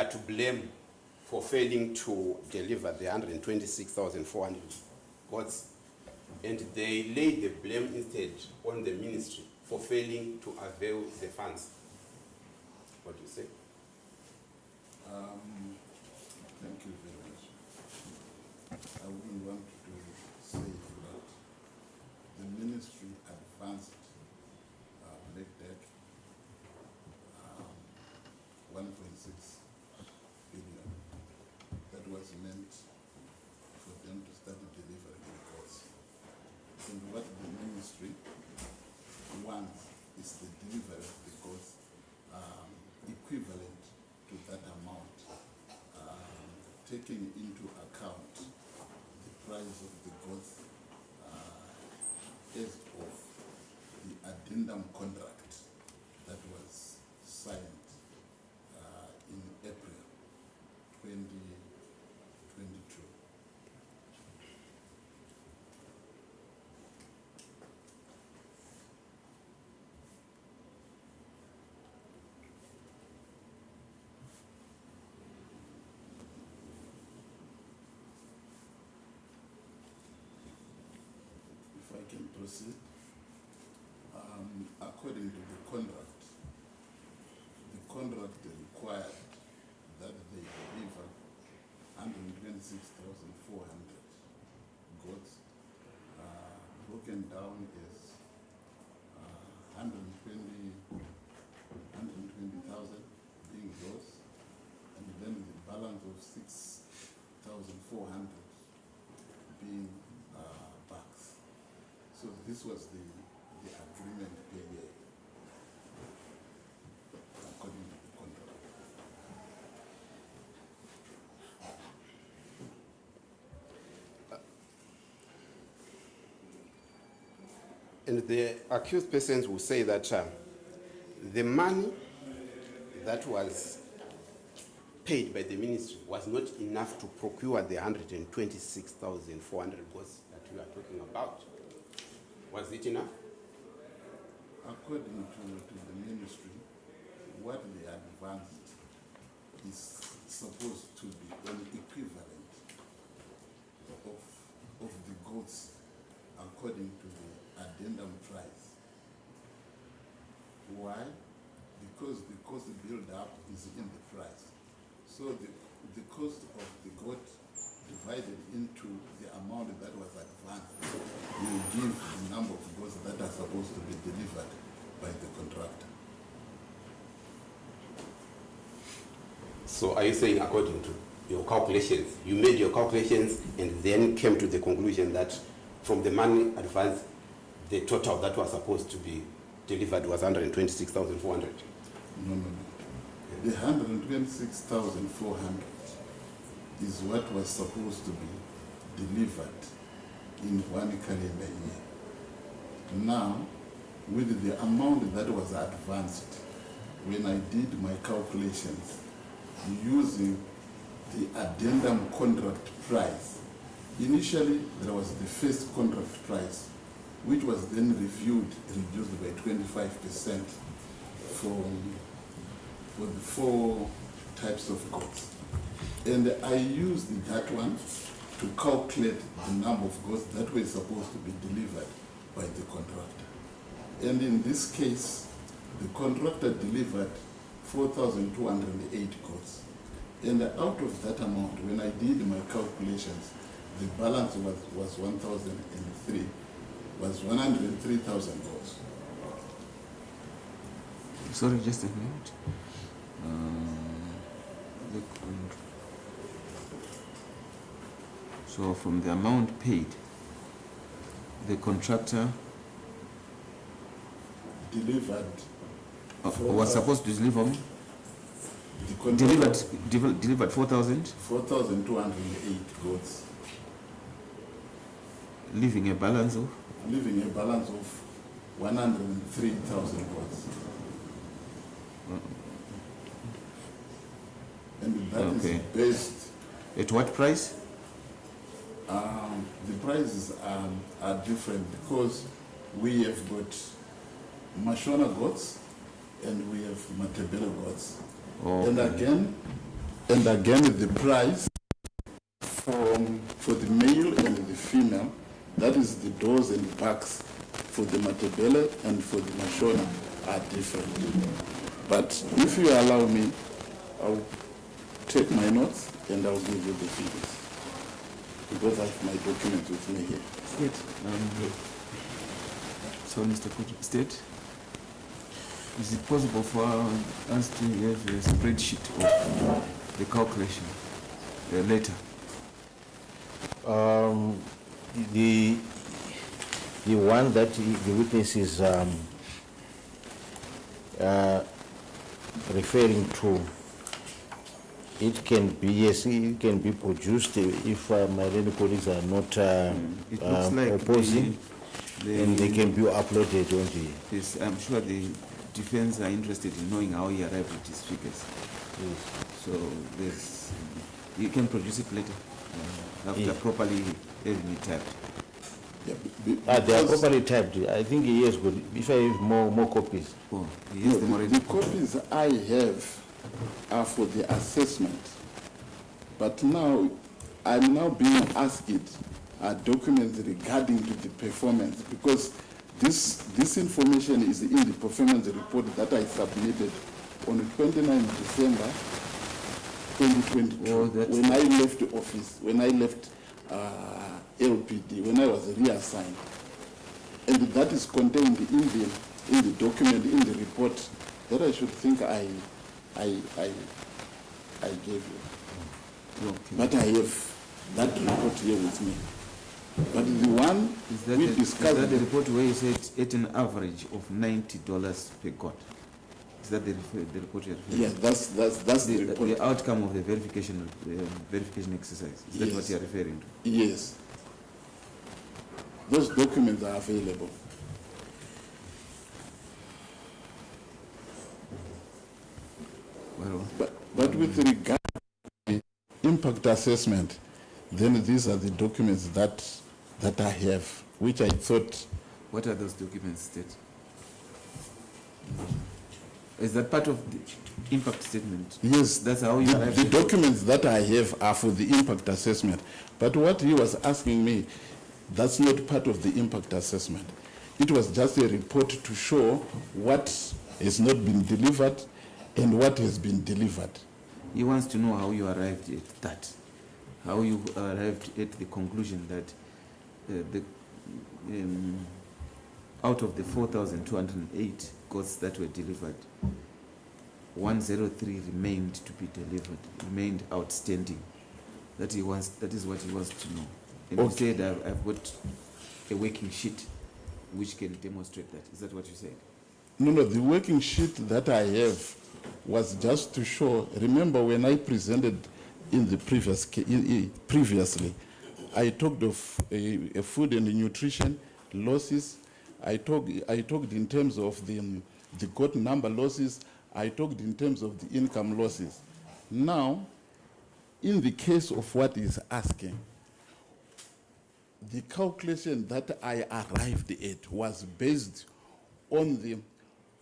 are to blame for failing to deliver the 126,400 goats, and they lay the blame instead on the ministry for failing to avail the funds. What do you say? Thank you very much. I wouldn't want to say that the ministry advanced Black Deck 1.6 billion. That was meant for them to start delivering the goods. And what the ministry wants is the delivery of the goods equivalent to that amount, taking into account the price of the goods as of the addendum contract that was signed in April 2022. If I can proceed, according to the contract required that they deliver 126,400 goats, broken down is 120,000 being goats, and then the balance of 6,400 being bucks. So this was the agreement per year, according to the contract. And the accused persons will say that the money that was paid by the ministry was not enough to procure the 126,400 goats that we are talking about. Was it enough? According to the ministry, what they advanced is supposed to be an equivalent of the goats according to the addendum price. Why? Because the cost build-up is in the price. So the cost of the goat divided into the amount that was advanced will give the number of goats that are supposed to be delivered by the contractor. So are you saying according to your calculations, you made your calculations and then came to the conclusion that from the money advanced, the total that was supposed to be delivered was 126,400? No. The 126,400 is what was supposed to be delivered in one calendar year. Now, with the amount that was advanced, when I did my calculations using the addendum contract price, initially there was the first contract price, which was then reduced by 25% for the 4 types of goats. And I used that one to calculate the number of goats that were supposed to be delivered by the contractor. And in this case, the contractor delivered 4,208 goats. And out of that amount, when I did my calculations, the balance was 1,003, was 103,000 goats. Sorry, just a minute. So from the amount paid, the contractor delivered was supposed to deliver delivered 4,208 goats, leaving a balance of 103,000 goats. And that is based. At what price? The prices are different because we have got Mashona goats and we have Matebele goats. And again, And again, the price for the male and the female, that is the doors and backs for the Matebele and for the Mashona are different. But if you allow me, I'll take my notes and I'll give you the figures, because I have my documents with me here. State. So, Mr. Kutu, state. Is it possible for us to have a spreadsheet of the calculation later? The one that the witness is referring to, it can be, yes, it can be produced if my learned colleagues are not It looks like opposing, and they can be uploaded on the... Yes, I'm sure the defense are interested in knowing how he arrived at his figures. Yes. So you can produce it later after properly having it typed. Yeah, They are properly typed. I think he has good. If I have more copies. Oh, he has them already. The copies I have are for the assessment, but now I'm now being asked documents regarding to the performance, because this information is in the performance report that I submitted on 29 December 2022, when I left the office, when I left LPD, when I was reassigned, and that is contained in the document, in the report that I should think I gave you. Okay. But I have that report here with me. But the one we discussed... Is that the report where you said at an average of $90 per quart? Is that the report you're referring to? Yes, that's the report. The outcome of the verification exercise. Is that Yes. what you're referring to? Yes. Those documents are available. Well, But with regard to the impact assessment, then these are the documents that I have, which I thought... what are those documents, State? Is that part of the impact statement? Yes, That's how you arrived the at documents that I have are for the impact assessment. But what he was asking me, that's not part of the impact assessment. It was just a report to show what has not been delivered and what has been delivered. He wants to know how you arrived at that, how you arrived at the conclusion that out of the 4,208 goods that were delivered, 103 remained to be delivered, remained outstanding. That is what he wants to know. And Okay. you said, I've got a working sheet which can demonstrate that. Is that what you said? No, the working sheet that I have was just to show. Remember when I presented in the previously, I talked of a food and nutrition losses. I talked in terms of the goat number losses. I talked in terms of the income losses. Now, in the case of what he's asking, the calculation that I arrived at was based on the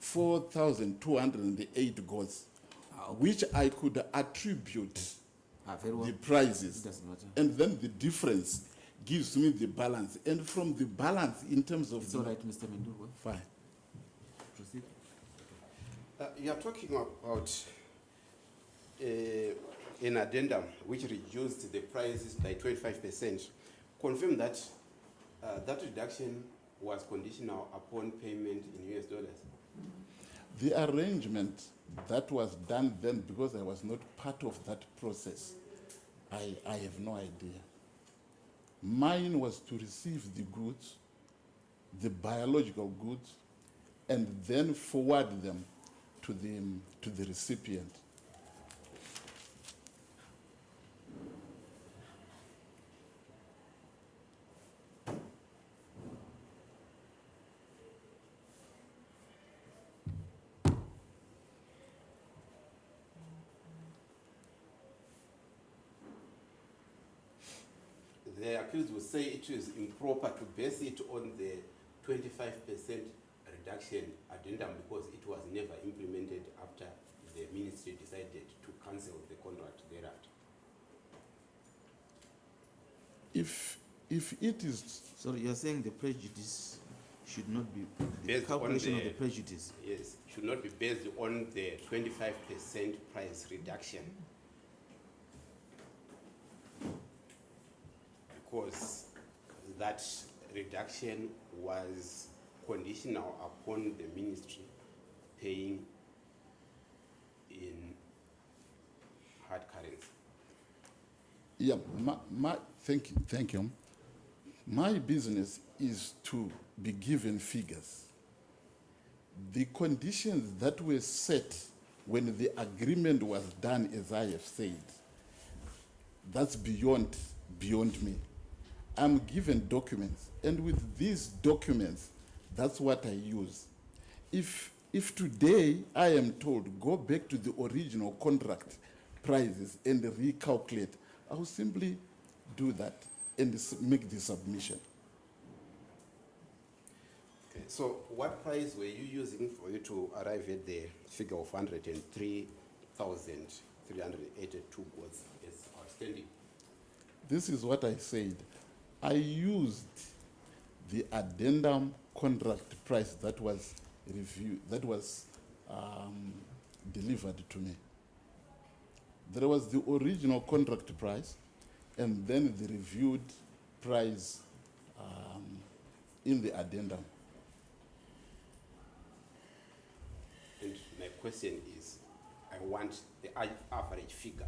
4,208 goats, which I could attribute Very well. the prices. It doesn't matter. And then the difference gives me the balance. And from the balance, in terms of... It's all right, Mr. Mendurwa. Fine. Proceed. You are talking about an addendum which reduced the prices by 25%. Confirm that that reduction was conditional upon payment in US dollars. The arrangement that was done then, because I was not part of that process, I have no idea. Mine was to receive the goods, the biological goods, and then forward them to the recipient. The accused will say it is improper to base it on the 25% reduction addendum because it was never implemented after the ministry decided to cancel the contract thereafter. If it is, Sorry, you're saying the prejudice should not be, the Based on calculation of the- the prejudice. Yes, should not be based on the 25% price reduction. Because that reduction was conditional upon the ministry paying in hard currency. yeah, thank you. My business is to be given figures. The conditions that were set when the agreement was done, as I have said, that's beyond me. I'm given documents, and with these documents, that's what I use. If today I am told, go back to the original contract prices and recalculate, I will simply do that and make the submission. Okay, so what price were you using for you to arrive at the figure of 103,382 goods as outstanding? This is what I said. I used the addendum contract price that was reviewed, that was delivered to me. There was the original contract price, and then the reviewed price in the addendum. And my question is, I want the average figure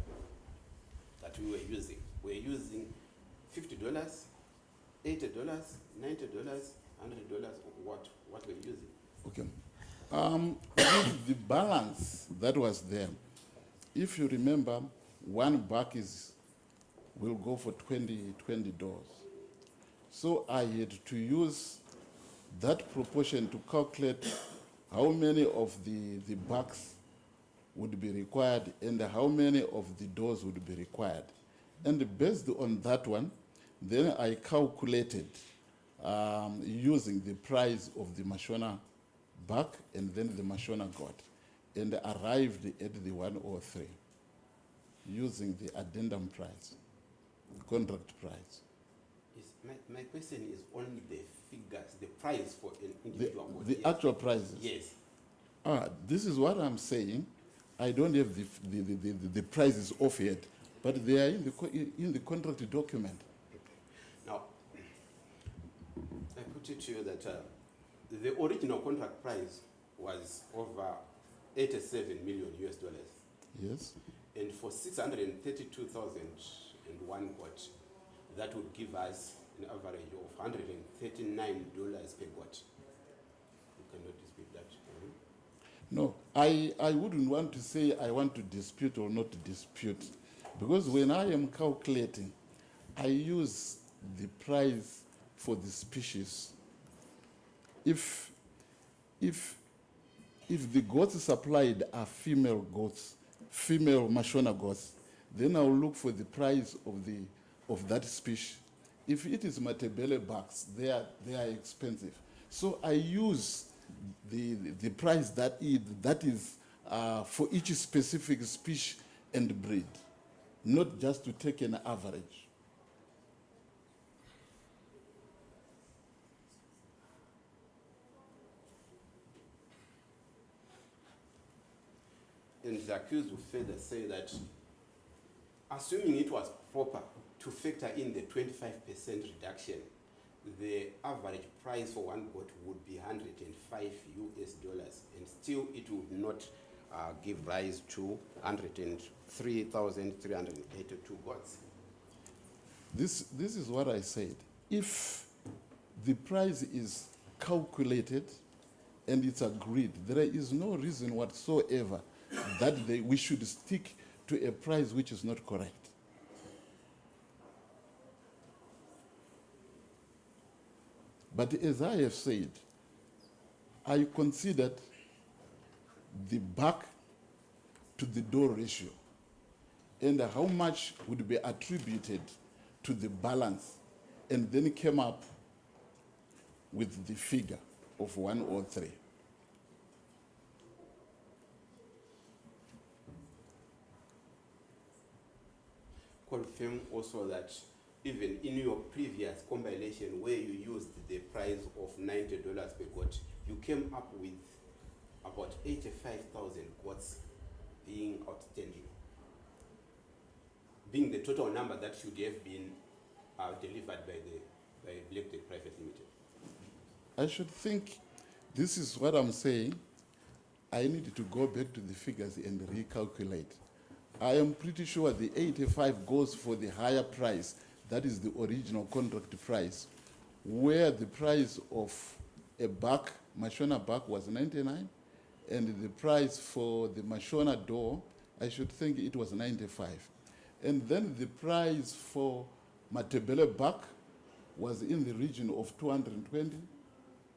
that we were using. We're using $50, $80, $90, $100, what we're using. Okay. With the balance that was there, if you remember, one buck will go for $20. So I had to use that proportion to calculate how many of the bucks would be required and how many of the doors would be required. And based on that one, then I calculated using the price of the Mashona buck and then the Mashona goat, and arrived at the 103 using the addendum price, contract price. My question is on the figures, the price for an individual goat. The Yes. actual prices. Yes. This is what I'm saying. I don't have the prices off yet, but they are in the contract document. Now, I put it to you that the original contract price was over 87 million US dollars. Yes. And for 632,001 goat, that would give us an average of $139 per goat. You cannot dispute that. No, I wouldn't want to say I want to dispute or not to dispute, because when I am calculating, I use the price for the species. If the goats supplied are female goats, female Mashona goats, then I'll look for the price of that species. If it is Matebele bucks, they are expensive. So I use the price that is for each specific species and breed, not just to take an average. And the accused will further say that, assuming it was proper to factor in the 25% reduction, the average price for one goat would be $105 US, and still it would not give rise to 103,382 goats. This is what I said. If the price is calculated and it's agreed, there is no reason whatsoever that we should stick to a price which is not correct. But as I have said, I considered the back to the door ratio and how much would be attributed to the balance, and then came up with the figure of 103. confirm also that even in your previous compilation where you used the price of $90 per goat, you came up with about 85,000 goats being outstanding, being the total number that should have been delivered by Black Tech Private Limited. I should think this is what I'm saying. I need to go back to the figures and recalculate. I am pretty sure the 85 goes for the higher price. That is the original contract price, where the price of a buck, Mashona buck, was 99, and the price for the Mashona door, I should think it was 95. And then the price for Matebele buck was in the region of 220,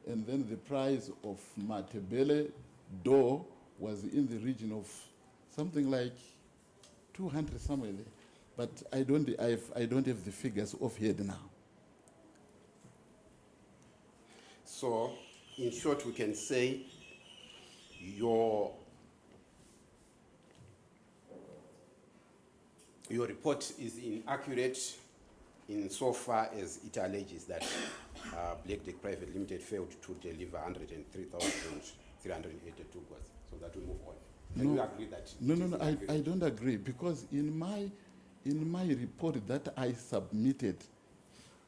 and then the price of Matebele door was in the region of something like 200 somewhere there. But I don't have the figures offhand now. So, in short, we can say your report is inaccurate in so far as it alleges that Black Tech Private Limited failed to deliver 103,382 goats. So that we move on. Can you agree that? No, I don't agree, because in my report that I submitted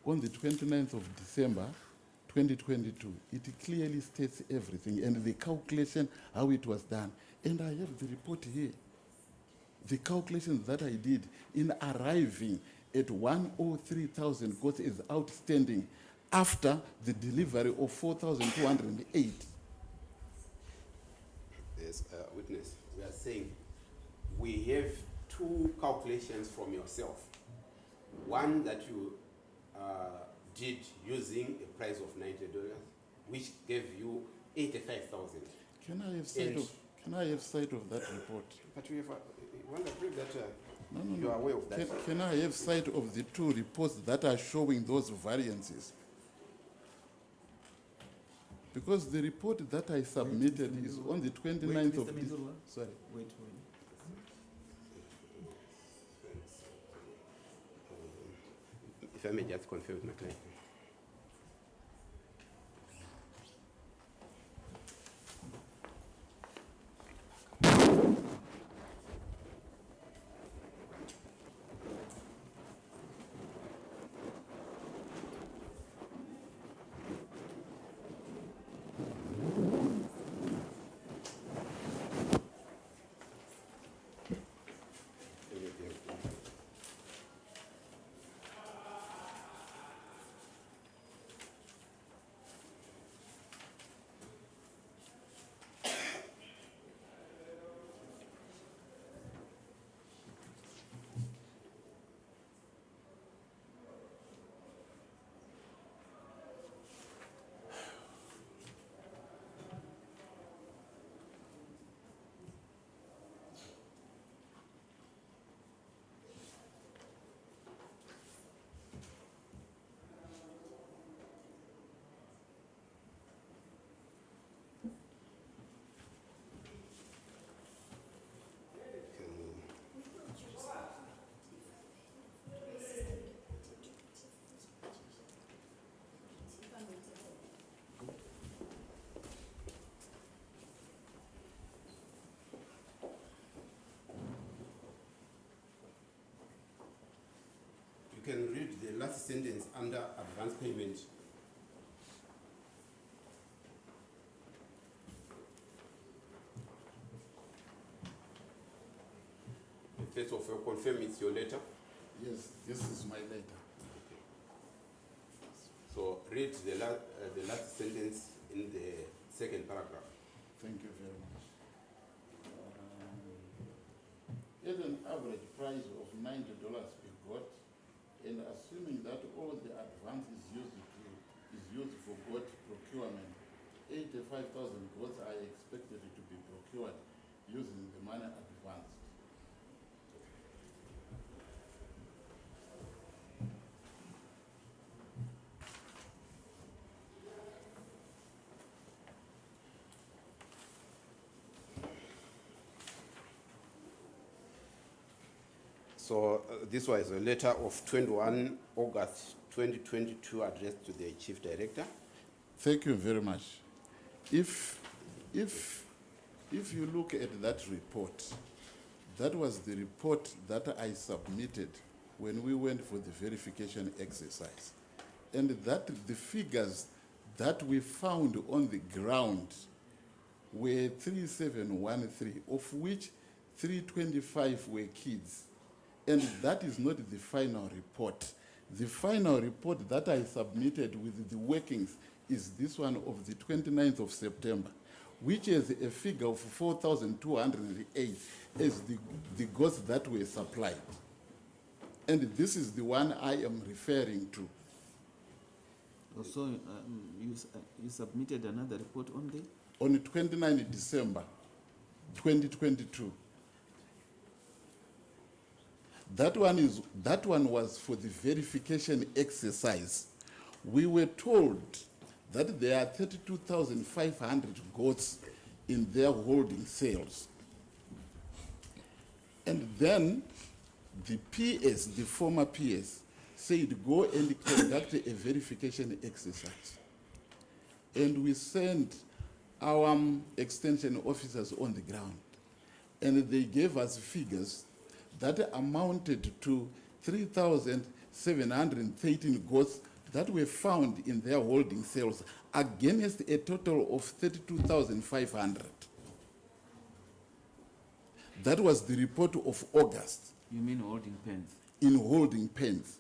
on the 29th of December 2022, it clearly states everything and the calculation, how it was done. And I have the report here. The calculations that I did in arriving at 103,000 goats is outstanding after the delivery of 4,208. Yes, witness, we are saying we have two calculations from yourself. One that you did using a price of $90, which gave you 85,000. Can I have sight of that report? But we have, you want to prove that No. you are aware of that. Can I have sight of the two reports that are showing those variances? Because the report that I submitted is on the 29th of December. Sorry. Wait. If I may just confirm with my client. You can read the last sentence under advance payment. First of all, confirm it's your letter. Yes, this is my letter. So read the last sentence in the second paragraph. Thank you very much. At an average price of $90 per goat, and assuming that all the advance is used for goat procurement, 85,000 goats are expected to be procured using the money advanced. So this was a letter of 21 August 2022 addressed to the Chief Director. Thank you very much. If you look at that report, that was the report that I submitted when we went for the verification exercise. And that the figures that we found on the ground were 3713, of which 325 were kids. And that is not the final report. The final report that I submitted with the workings is this one of the 29th of September, which is a figure of 4,208 as the goods that were supplied. And this is the one I am referring to. Also, you submitted another report on the? On the 29th December 2022. That one was for the verification exercise. We were told that there are 32,500 goats in their holding cells. And then the PS, the former PS, said go and conduct a verification exercise. And we sent our extension officers on the ground. And they gave us figures that amounted to 3,713 goats that were found in their holding cells against a total of 32,500. That was the report of August. You mean holding pens? In holding pens.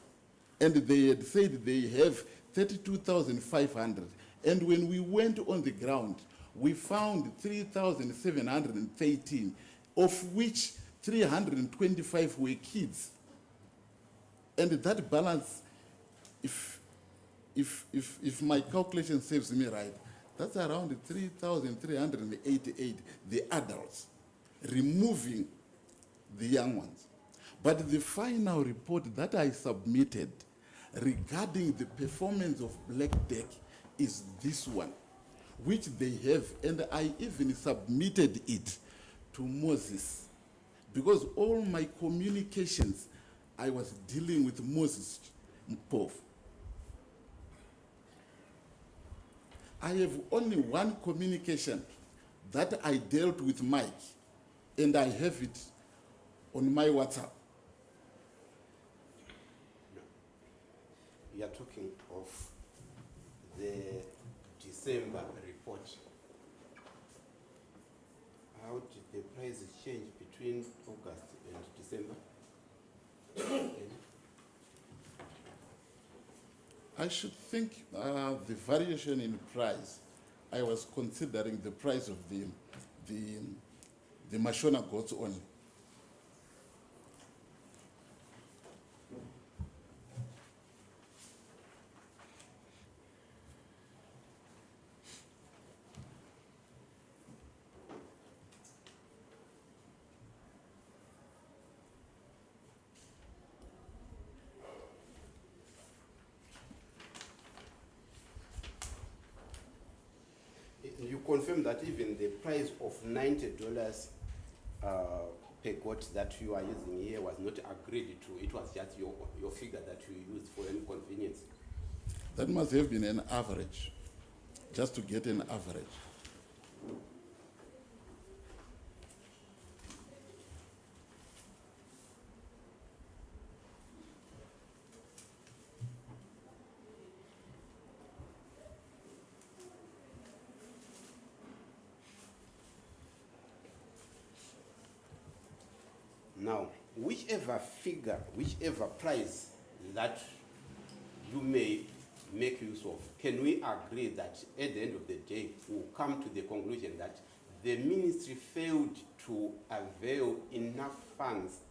And they had said they have 32,500. And when we went on the ground, we found 3,713, of which 325 were kids. And that balance, if my calculation serves me right, that's around 3,388, the adults, removing the young ones. But the final report that I submitted regarding the performance of Black Deck is this one, which they have, and I even submitted it to Moses. Because all my communications, I was dealing with Moses Mpofu. I have only one communication that I dealt with Mike, and I have it on my WhatsApp. You are talking of the December report. How did the prices change between August and December? I should think the variation in price, I was considering the price of the Mashona goats only. You confirm that even the price of $90 per goat that you are using here was not agreed to. It was just your figure that you used for any convenience. That must have been an average, just to get an average. Now, whichever figure, whichever price that you may make use of, can we agree that at the end of the day, we'll come to the conclusion that the ministry failed to avail enough funds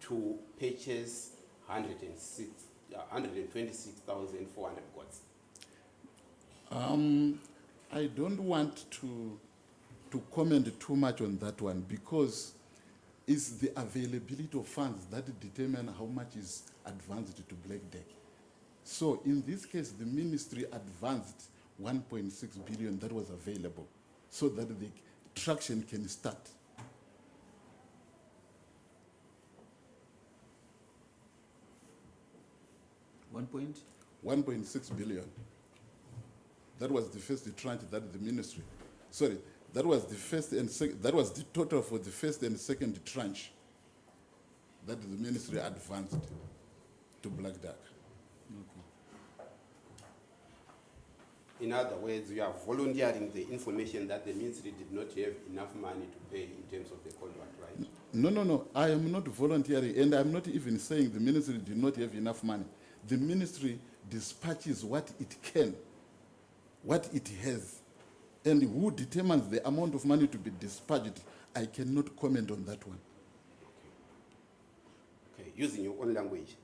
to purchase 126,400 goats? I don't want to comment too much on that one, because it's the availability of funds that determine how much is advanced to Black Deck. So in this case, the ministry advanced 1.6 billion that was available so that the traction can start. 1.6 billion. That was the first tranche that the ministry, sorry, that was the first and that was the total for the first and second tranche that the ministry advanced to Black Duck. In other words, you are volunteering the information that the ministry did not have enough money to pay in terms of the contract, right? No. I am not volunteering, and I'm not even saying the ministry did not have enough money. The ministry dispatches what it can, what it has, and who determines the amount of money to be dispatched. I cannot comment on that one. Okay, using your own language.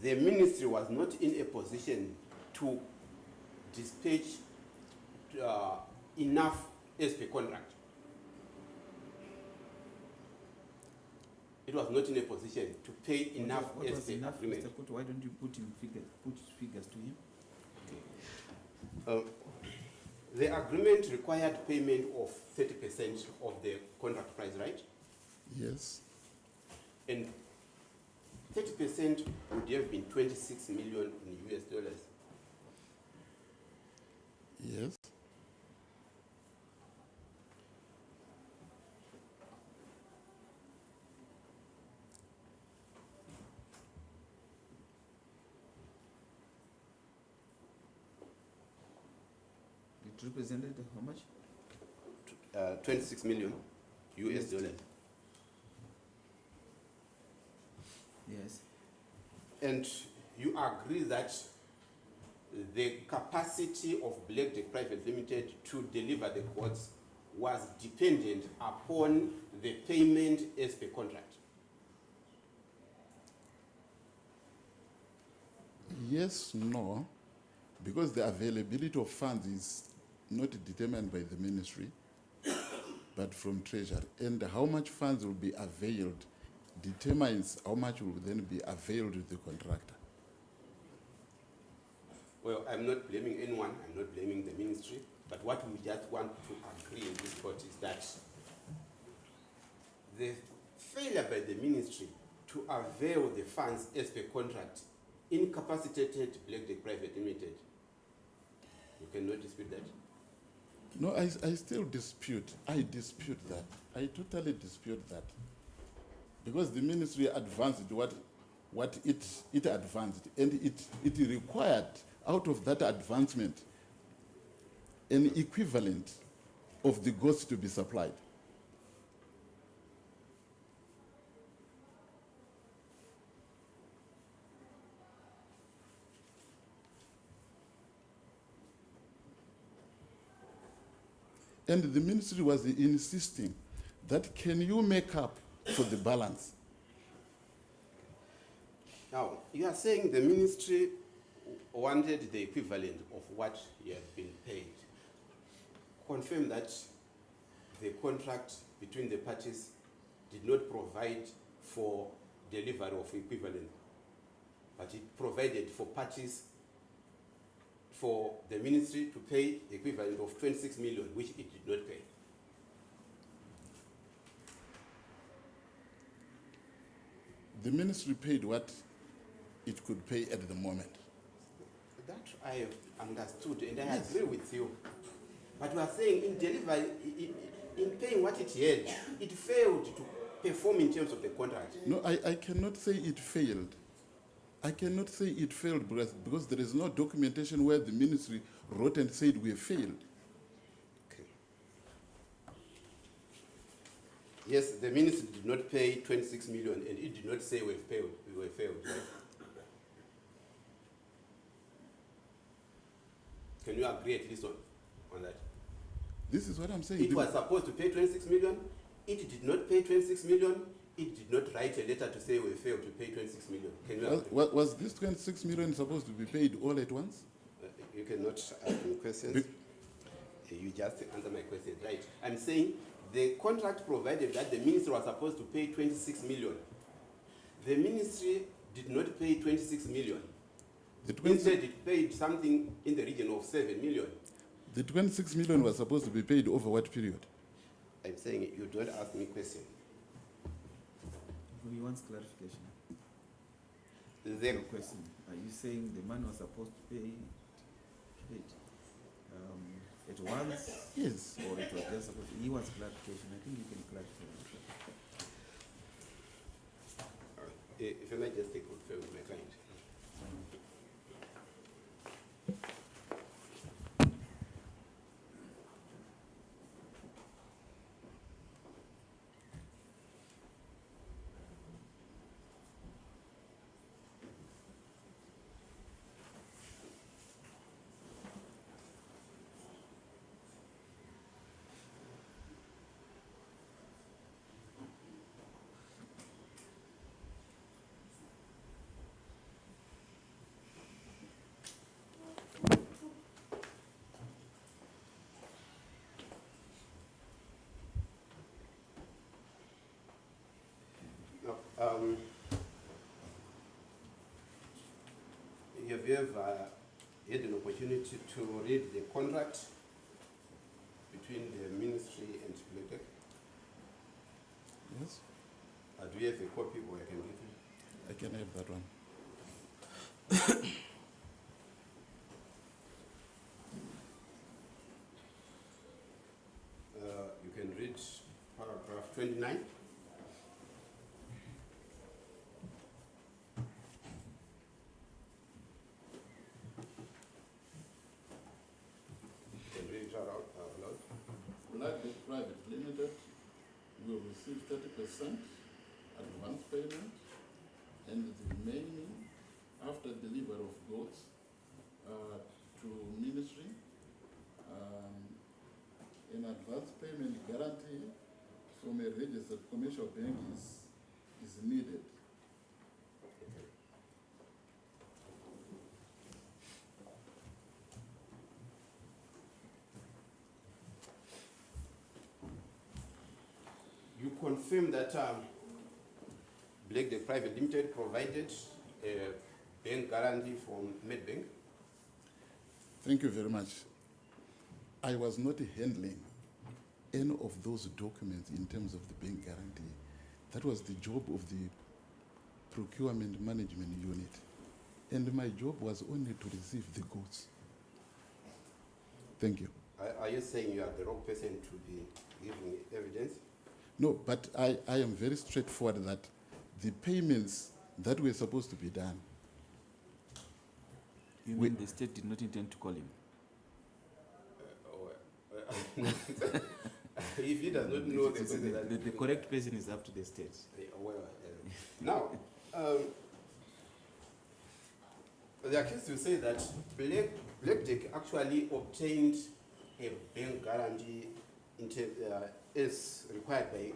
The ministry was not in a position to dispatch enough as per contract. It was not in a position to pay enough What as was per enough, agreement. Mr. Kuto? Why don't you put figures to him? The agreement required payment of 30% of the contract price, right? Yes. And 30% would have been 26 million in US dollars. Yes. It represented how much? 26 million US dollars. Yes. And you agree that the capacity of Black Duck Private Limited to deliver the goods was dependent upon the payment as per contract. Yes, no, because the availability of funds is not determined by the ministry, but from Treasury. And how much funds will be availed determines how much will then be availed to the contractor. Well, I'm not blaming anyone, I'm not blaming the ministry, but what we just want to agree in this court is that the failure by the ministry to avail the funds as per contract incapacitated Black Duck Private Limited. You cannot dispute that? No, I still dispute. I dispute that. I totally dispute that. Because the ministry advanced what it advanced, and it required out of that advancement an equivalent of the goods to be supplied. And the ministry was insisting that can you make up for the balance? Now, you are saying the ministry wanted the equivalent of what you have been paid. Confirm that the contract between the parties did not provide for delivery of equivalent, but it provided for parties, for the ministry to pay the equivalent of 26 million, which it did not pay. The ministry paid what it could pay at the moment. That I have understood, and I agree with you. But we are saying in delivery, in paying what it had, it failed to perform in terms of the contract. No, I cannot say it failed. I cannot say it failed because there is no documentation where the ministry wrote and said we have failed. Okay. Yes, the ministry did not pay 26 million, and it did not say we failed. We were failed, right? Can you agree at least on that? This is what I'm saying. It was supposed to pay 26 million. It did not pay 26 million. It did not write a letter to say we failed to pay 26 million. Can you agree? Was this 26 million supposed to be paid all at once? You cannot ask me questions. You just answer my question, right? I'm saying the contract provided that the ministry was supposed to pay 26 million. The ministry did not pay 26 million. Instead, it paid something in the region of 7 million. The 26 million was supposed to be paid over what period? I'm saying you don't ask me questions. He wants clarification. Your question. Are you saying the man was supposed to pay it at once? Yes. Or it was just supposed to, he wants clarification. I think you can clarify. If I might just take confer with my client. Have you ever had an opportunity to read the contract between the ministry and Black? Yes. Do you have a copy or I can give you? I can have that one. You can read paragraph 29. You can read it out loud. Black Private Limited will receive 30% advance payment and the remaining after delivery of goods to ministry. An advance payment guarantee from a registered commercial bank is needed. You confirm that Black the Private Limited provided a bank guarantee from Medbank? Thank you very much. I was not handling any of those documents in terms of the bank guarantee. That was the job of the procurement management unit. And my job was only to receive the goods. Thank you. Are you saying you are the wrong person to be giving evidence? No, but I am very straightforward that the payments that were supposed to be done. You mean the state did not intend to call him? If he does not know the person The correct person is up to the state. Now, the accused will say that Black actually obtained a bank guarantee as required by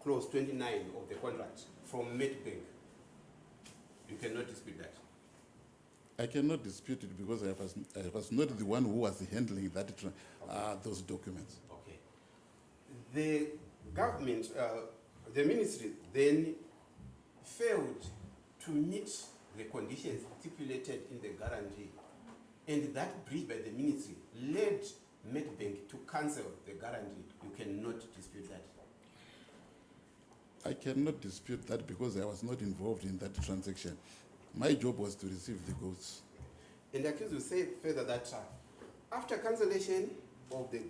clause 29 of the contract from Medbank. You cannot dispute that. I cannot dispute it because I was not the one who was handling that those documents. Okay. The government, the ministry then failed to meet the conditions stipulated in the guarantee, and that breach by the ministry led Medbank to cancel the guarantee. You cannot dispute that. I cannot dispute that because I was not involved in that transaction. My job was to receive the goods. And the accused will say further that after cancellation of the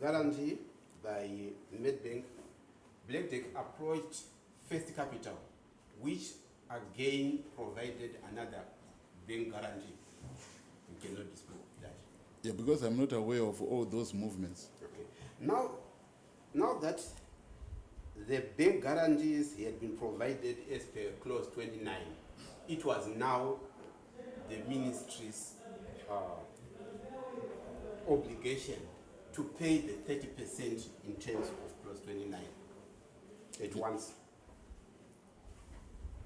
guarantee by Medbank, Black approached First Capital, which again provided another bank guarantee. You cannot dispute that. Yeah, because I'm not aware of all those movements. Okay. Now that the bank guarantees had been provided as per clause 29, it was now the ministry's obligation to pay the 30% in terms of clause 29 at once.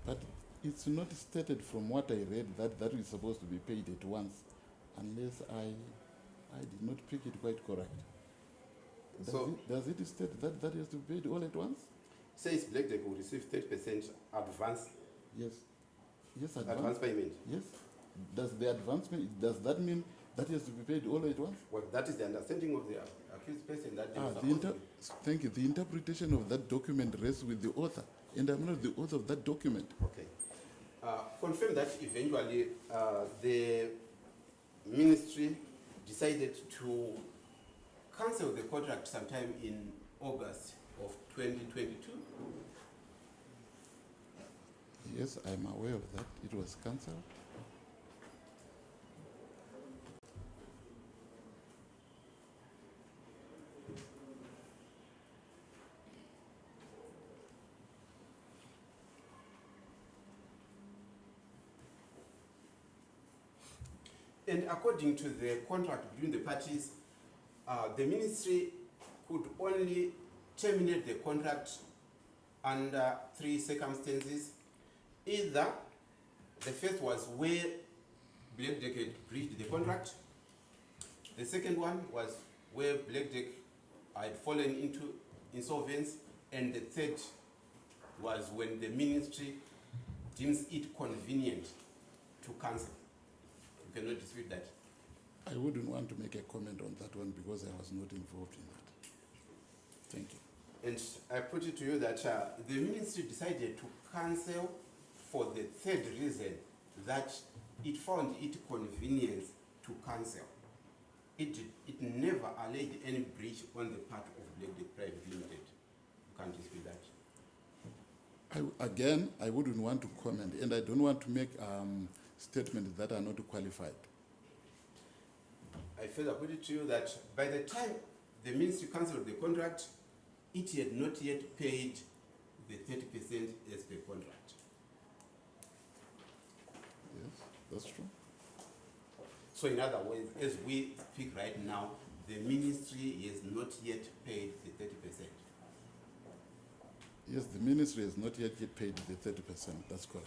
But it's not stated from what I read that is supposed to be paid at once, unless I did not pick it quite correct. Does it state that has to be paid all at once? Says Black will receive 30% advance. Yes. Yes, advance payment. Yes. Does that mean that has to be paid all at once? Well, that is the understanding of the accused person that thank you. The interpretation of that document rests with the author, and I'm not the author of that document. Okay. confirm that eventually the ministry decided to cancel the contract sometime in August of 2022. Yes, I'm aware of that. It was cancelled. And according to the contract between the parties, the ministry could only terminate the contract under 3 circumstances. Either the first was where Black Deck had breached the contract. The second one was where Black Deck had fallen into insolvency. And the third was when the ministry deems it convenient to cancel. You cannot dispute that. I wouldn't want to make a comment on that one because I was not involved in that. Thank you. And I put it to you that the ministry decided to cancel for the third reason, that it found it convenient to cancel. It never alleged any breach on the part of Black Deck Private Limited. You can't dispute that. I wouldn't want to comment, and I don't want to make statements that are not qualified. I further put it to you that by the time the ministry cancelled the contract, it had not yet paid the 30% as per contract. Yes, that's true. So in other words, as we speak right now, the ministry has not yet paid the 30%. Yes, the ministry has not yet paid the 30%. That's correct.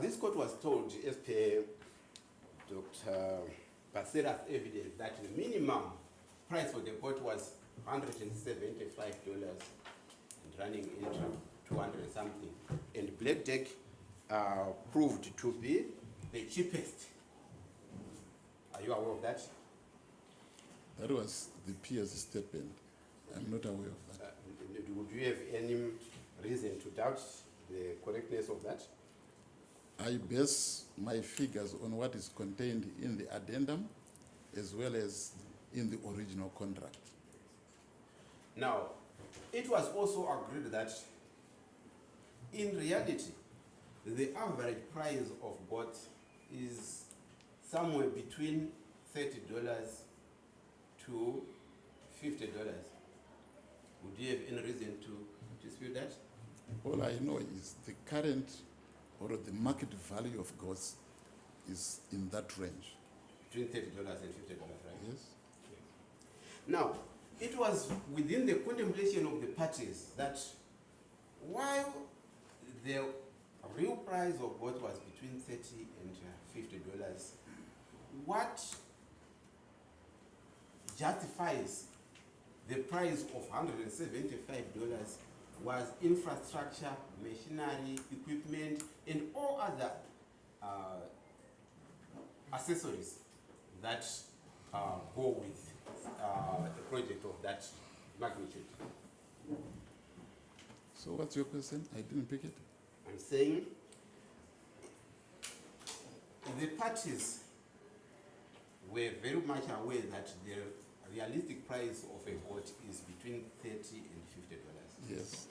This court was told, as per Dr. Basera's evidence, that the minimum price for the boat was $175 and running into 200 something. And Black Deck proved to be the cheapest. Are you aware of that? That was the peer's statement. I'm not aware of that. Would you have any reason to doubt the correctness of that? I base my figures on what is contained in the addendum as well as in the original contract. Now, it was also agreed that in reality, the average price of boat is somewhere between $30 to $50. Would you have any reason to dispute that? All I know is the current or the market value of goods is in that range. Between $30 and $50, right? Yes. Now, it was within the contemplation of the parties that while the real price of boat was between $30 and $50, what justifies the price of $175 was infrastructure, machinery, equipment, and all other accessories that go with a project of that magnitude. So what's your question? I didn't pick it. I'm saying the parties were very much aware that the realistic price of a boat is between $30 and $50. Yes.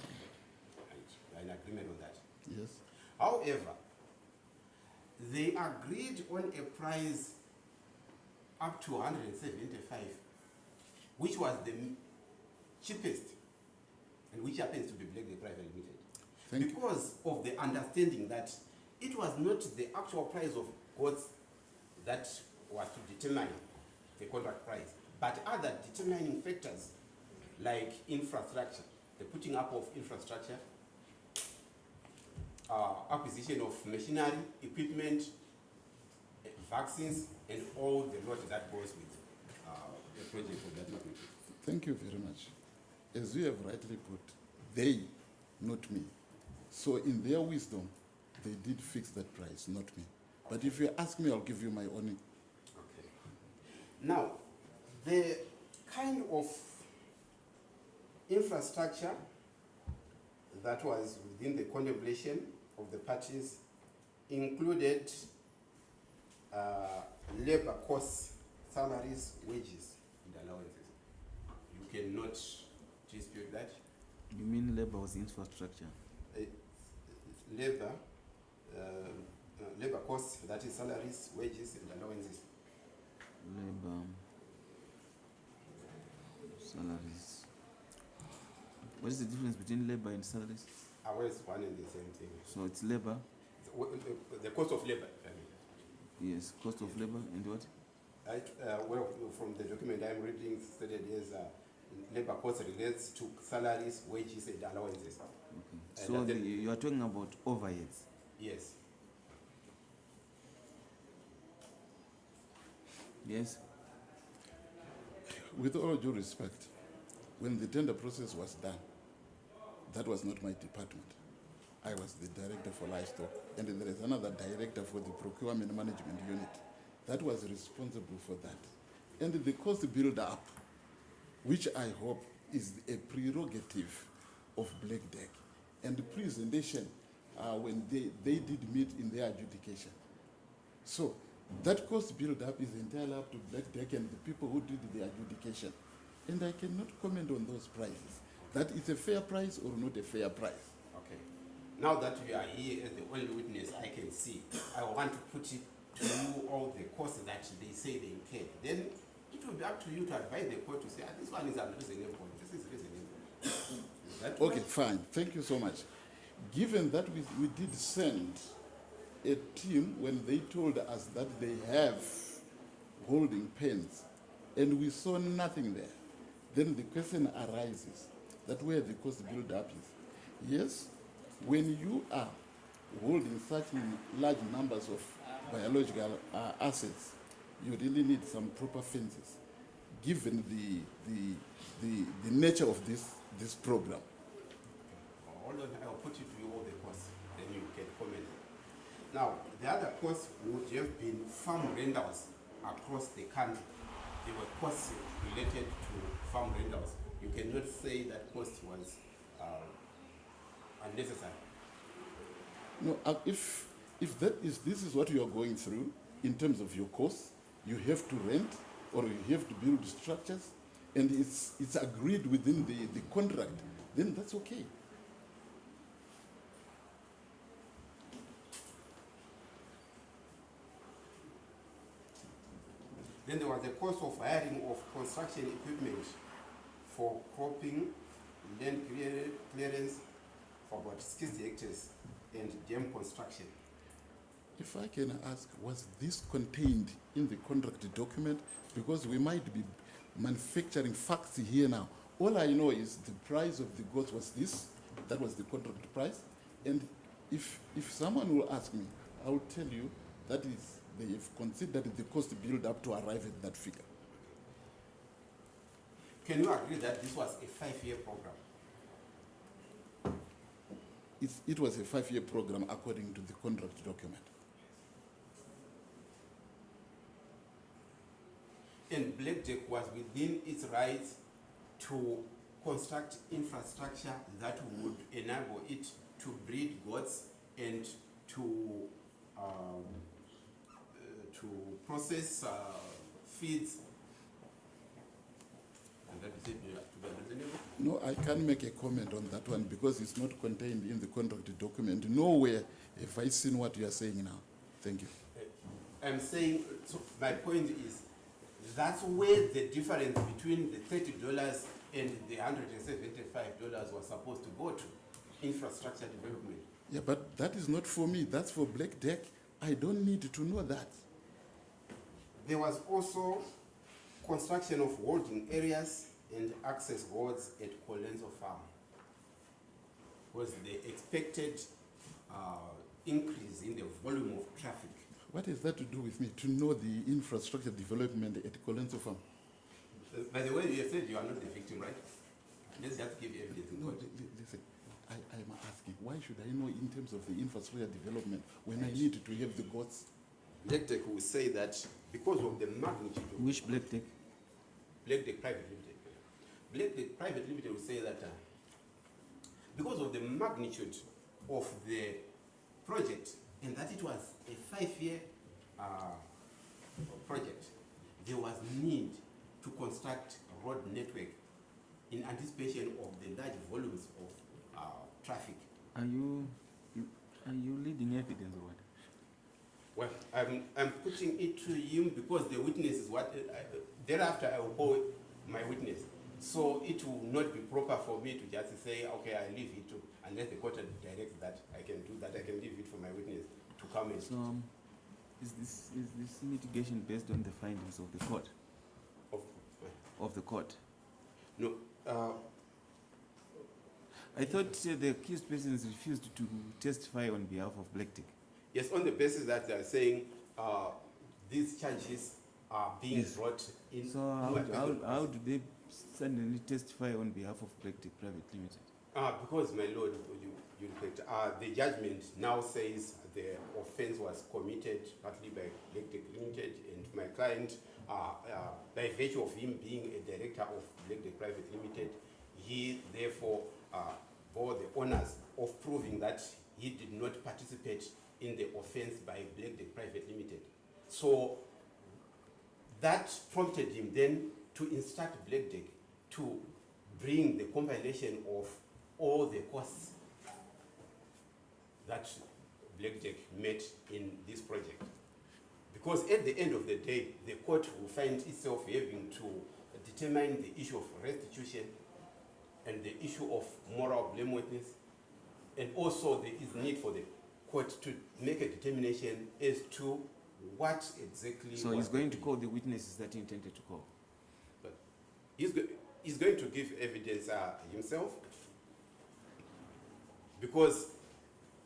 Right. In agreement on that. Yes. However, they agreed on a price up to 175, which was the cheapest, and which happens to be Black Deck Private Limited. Because of the understanding that it was not the actual price of goods that was to determine the contract price, but other determining factors like infrastructure, the putting up of infrastructure, acquisition of machinery, equipment, vaccines, and all the lot that goes with a project of that magnitude. Thank you very much. As you have rightly put, they, not me. So in their wisdom, they did fix that price, not me. But if you ask me, I'll give you my own. Okay. Now, The kind of infrastructure that was within the contemplation of the parties included labor costs, salaries, wages, and allowances. You cannot dispute that. You mean labor was infrastructure? Labor, labor costs, that is salaries, wages, and allowances. Labor, salaries. What is the difference between labor and salaries? Always one and the same thing. So it's labor. The cost of labor. Yes, cost of labor and what? Well, from the document I'm reading, stated as labor cost relates to salaries, wages, and allowances. Okay. So you are talking about overheads. Yes. Yes. With all due respect, when the tender process was done, that was not my department. I was the director for livestock, and there is another director for the procurement management unit that was responsible for that. And the cost build-up, which I hope is a prerogative of Black Deck, and the presentation when they did meet in their adjudication. So that cost build-up is entirely up to Black Deck and the people who did the adjudication. And I cannot comment on those prices. That is a fair price or not a fair price. Okay. Now that you are here as the only witness I can see, I want to put it to you all the costs that they say they incurred. Then it will be up to you to advise the court to say, this one is unreasonable, this is reasonable. Is that Okay, right? fine. Thank you so much. Given that we did send a team when they told us that they have holding pens and we saw nothing there, then the question arises that where the cost build-up is. Yes, when you are holding such large numbers of biological assets, you really need some proper fences, given the nature of this program. Hold on, I'll put it to you all the costs, then you can comment. Now, the other costs would have been farm rentals across the country. There were costs related to farm rentals. You cannot say that cost was unnecessary. No, if this is what you are going through in terms of your costs, you have to rent or you have to build structures, and it's agreed within the contract, then that's okay. Then there was the cost of hiring of construction equipment for cropping, land clearance for about 60 hectares, and dam construction. If I can ask, was this contained in the contract document? Because we might be manufacturing facts here now. All I know is the price of the goods was this, that was the contract price. And if someone will ask me, I will tell you that is, they have considered the cost build up to arrive at that figure. Can you agree that this was a 5-year program? It was a 5-year program according to the contract document. And Black Deck was within its rights to construct infrastructure that would enable it to breed goats and to process feeds. And that is it, to be reasonable. No, I can't make a comment on that one because it's not contained in the contract document. Nowhere have I seen what you are saying now. Thank you. I'm saying, so my point is, that's where the difference between the $30 and the $175 was supposed to go to, infrastructure development. Yeah, but that is not for me. That's for Black Deck. I don't need to know that. There was also construction of holding areas and access roads at Colenso Farm. Was the expected increase in the volume of traffic. What has that to do with me to know the infrastructure development at Colenso Farm? By the way, you said you are not the victim, right? Let's just give evidence. No, listen, I am asking, why should I know in terms of the infrastructure development when I need to have the gods? Black Tech will say that because of the magnitude of Which Black Tech? Blackdeck Private Limited. Blackdeck Private Limited will say that because of the magnitude of the project and that it was a 5-year project, there was need to construct a road network in anticipation of the large volumes of traffic. Are you leading evidence or what? Well, I'm putting it to him because the witness is what, thereafter I will call my witness. So it will not be proper for me to just say, okay, I leave it to, unless the court directs that I can do that, I can leave it for my witness to come in. So, is this mitigation based on the findings of the court? Of the court? No. I thought the accused persons refused to testify on behalf of Blackdeck. Yes, on the basis that they are saying these charges are being brought in. So how do they suddenly testify on behalf of Blackdeck Private Limited? Because, my lord, you correct, the judgment now says the offence was committed partly by Blackdeck Limited, and my client, by virtue of him being a director of Blackdeck Private Limited, he therefore bore the honours of proving that he did not participate in the offence by Blackdeck Private Limited. So that prompted him then to instruct Blackdeck to bring the compilation of all the costs that Blackdeck met in this project. Because at the end of the day, the court will find itself having to determine the issue of restitution and the issue of moral blameworthiness, and also there is need for the court to make a determination as to what exactly. So he's going to call the witnesses that he intended to call. But he's going to give evidence himself, because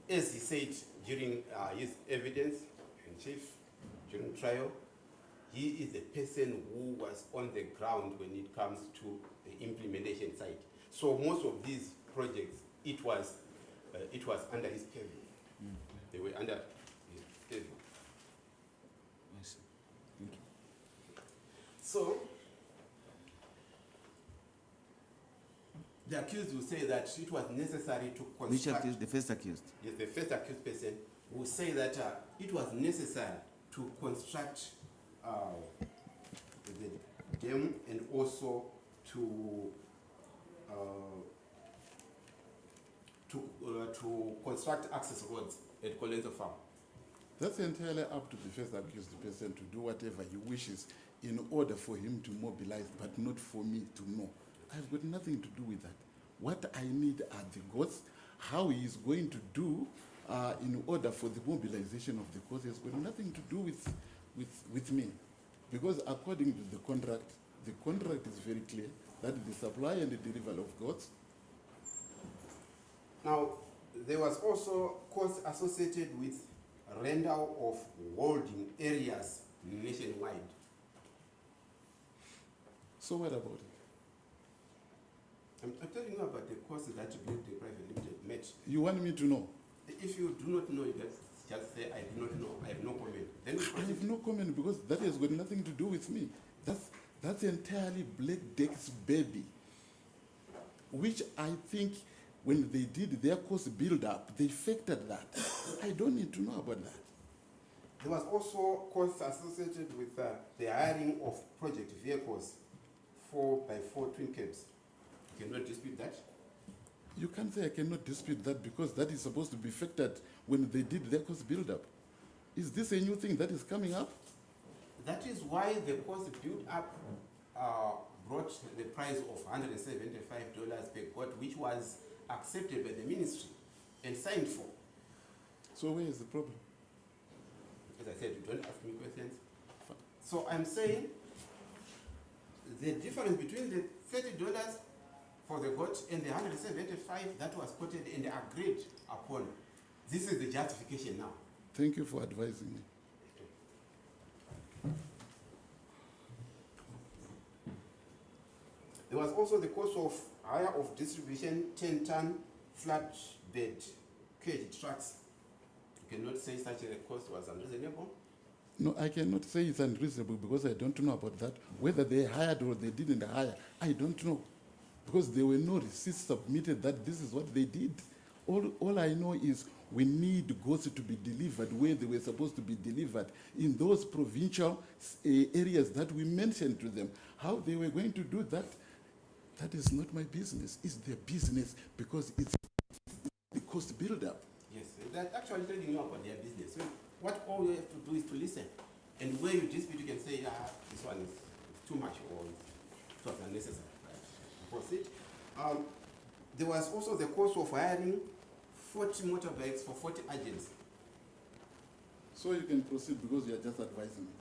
as he said during his evidence in chief during trial, he is the person who was on the ground when it comes to the implementation side. So most of these projects, it was under his purview. They were under his purview. Yes. Thank you. So the accused will say that it was necessary to construct. Which accused? The first accused? Yes, the first accused person will say that it was necessary to construct the dam and also to construct access roads at Colenso Farm. That's entirely up to the first accused person to do whatever he wishes in order for him to mobilize, but not for me to know. I've got nothing to do with that. What I need are the costs. How he is going to do in order for the mobilization of the costs has got nothing to do with me. Because according to the contract is very clear that the supply and the delivery of goods. Now, there was also costs associated with rental of holding areas nationwide. So what about it? I'm telling you about the costs that the Private Limited met. You want me to know? If you do not know, just say, I do not know, I have no comment. Then I have no comment because that has got nothing to do with me. That's entirely Blackdeck's baby, which I think when they did their cost build-up, they factored that. I don't need to know about that. There was also costs associated with the hiring of project vehicles, 4x4 twin cabs. You cannot dispute that? You can't say I cannot dispute that because that is supposed to be factored when they did their cost build-up. Is this a new thing that is coming up? That is why the cost build-up brought the price of $175 per quart, which was accepted by the ministry and signed for. So where is the problem? As I said, you don't ask me questions. So I'm saying the difference between the $30 for the goat and the $175 that was quoted and agreed upon. This is the justification now. Thank you for advising me. There was also the cost of hire of distribution 10-ton flatbed cage trucks. You cannot say such a cost was unreasonable. No, I cannot say it's unreasonable because I don't know about that. Whether they hired or they didn't hire, I don't know. Because there were no receipts submitted that this is what they did. All I know is we need goods to be delivered where they were supposed to be delivered in those provincial areas that we mentioned to them. How they were going to do that, that is not my business. It's their business because it's the cost build-up. Yes, they're actually telling you about their business. So what all you have to do is to listen. And where you dispute, you can say, this one is too much or it was unnecessary. Right? Proceed. There was also the cost of hiring 40 motorbikes for 40 agents. So you can proceed because you are just advising me.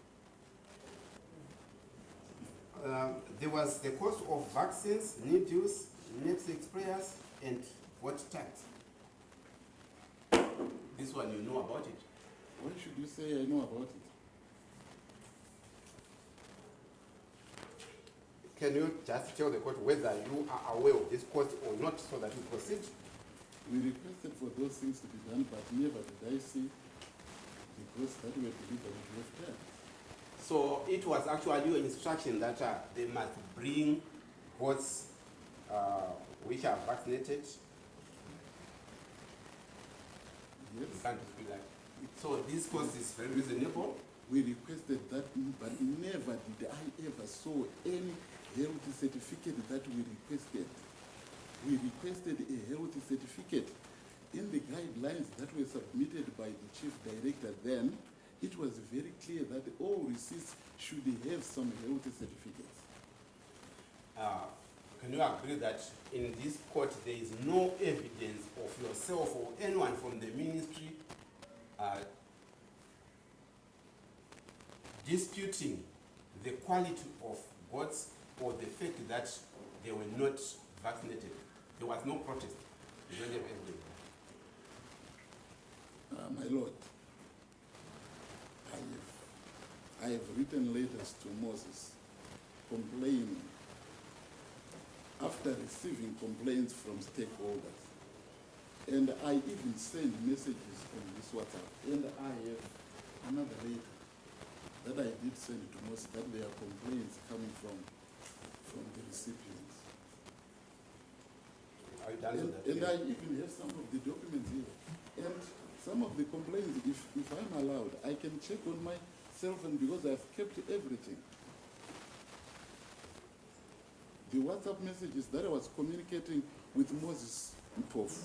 There was the cost of vaccines, needles, knapsack sprayers, and what tax. This one you know about it. Why should you say I know about it? Can you just tell the court whether you are aware of this cost or not so that you proceed? We requested for those things to be done, but never did I see the goods that were delivered with care. So it was actually your instruction that they must bring goods which are vaccinated. Yes. You can't dispute that. So this cost is very reasonable. We requested that, but never did I ever saw any health certificate that we requested. We requested a health certificate. In the guidelines that were submitted by the chief director then, it was very clear that all receipts should have some health certificates. Can you agree that in this court there is no evidence of yourself or anyone from the ministry disputing the quality of goods or the fact that they were not vaccinated? There was no protest. You don't have evidence. My Lord, I have written letters to Moses complaining after receiving complaints from stakeholders. And I even send messages on this WhatsApp. And I have another letter that I did send to Moses that there are complaints coming from the recipients. Are you done with that? And I even have some of the documents here. And some of the complaints, if I'm allowed, I can check on my cell phone because I've kept everything. The WhatsApp messages that I was communicating with Moses Mpofu.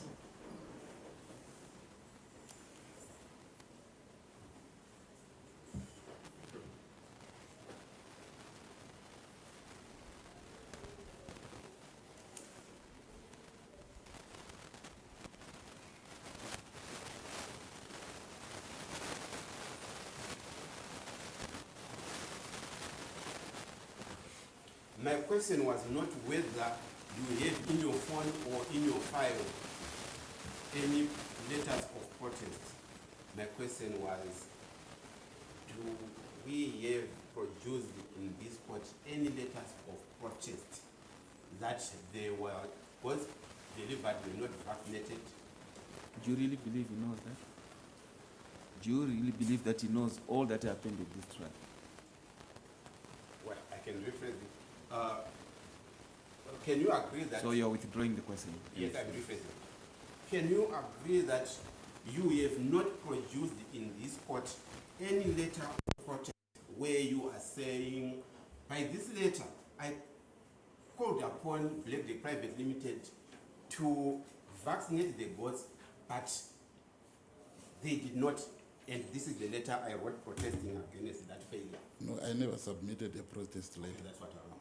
My question was not whether you have in your phone or in your file any letters of protest. My question was, do we have produced in this court any letters of protest that they were both delivered were not vaccinated? Do you really believe he knows that? Do you really believe that he knows all that happened in this trial? Well, I can rephrase it. Can you agree that... So you're withdrawing the question? Yes, I'm rephrasing. Can you agree that you have not produced in this court any letter of protest where you are saying, by this letter, I called upon Blackday Private Limited to vaccinate the goats, but they did not, and this is the letter I wrote protesting against that failure? No, I never submitted a protest letter. Okay, that's what I wanted.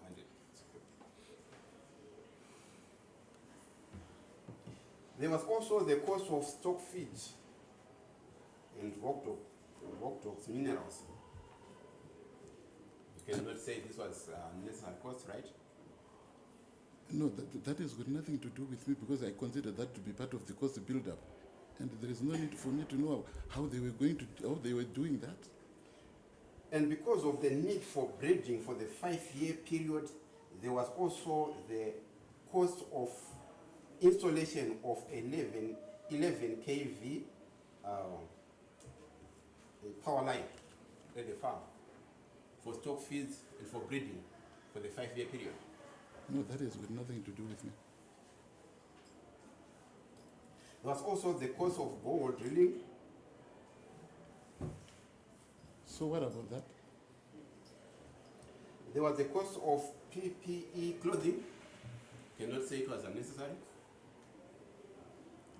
There was also the cost of stock feed and rock dogs minerals. You cannot say this was necessary cost, right? No, that has got nothing to do with me because I consider that to be part of the cost build-up. And there is no need for me to know how they were doing that. And because of the need for breeding for the 5-year period, there was also the cost of installation of 11 kV power line. at the farm for stock feeds and for breeding for the 5-year period. No, that is with nothing to do with me. There was also the cost of borehole drilling. So what about that? There was the cost of PPE clothing. Cannot say it was unnecessary.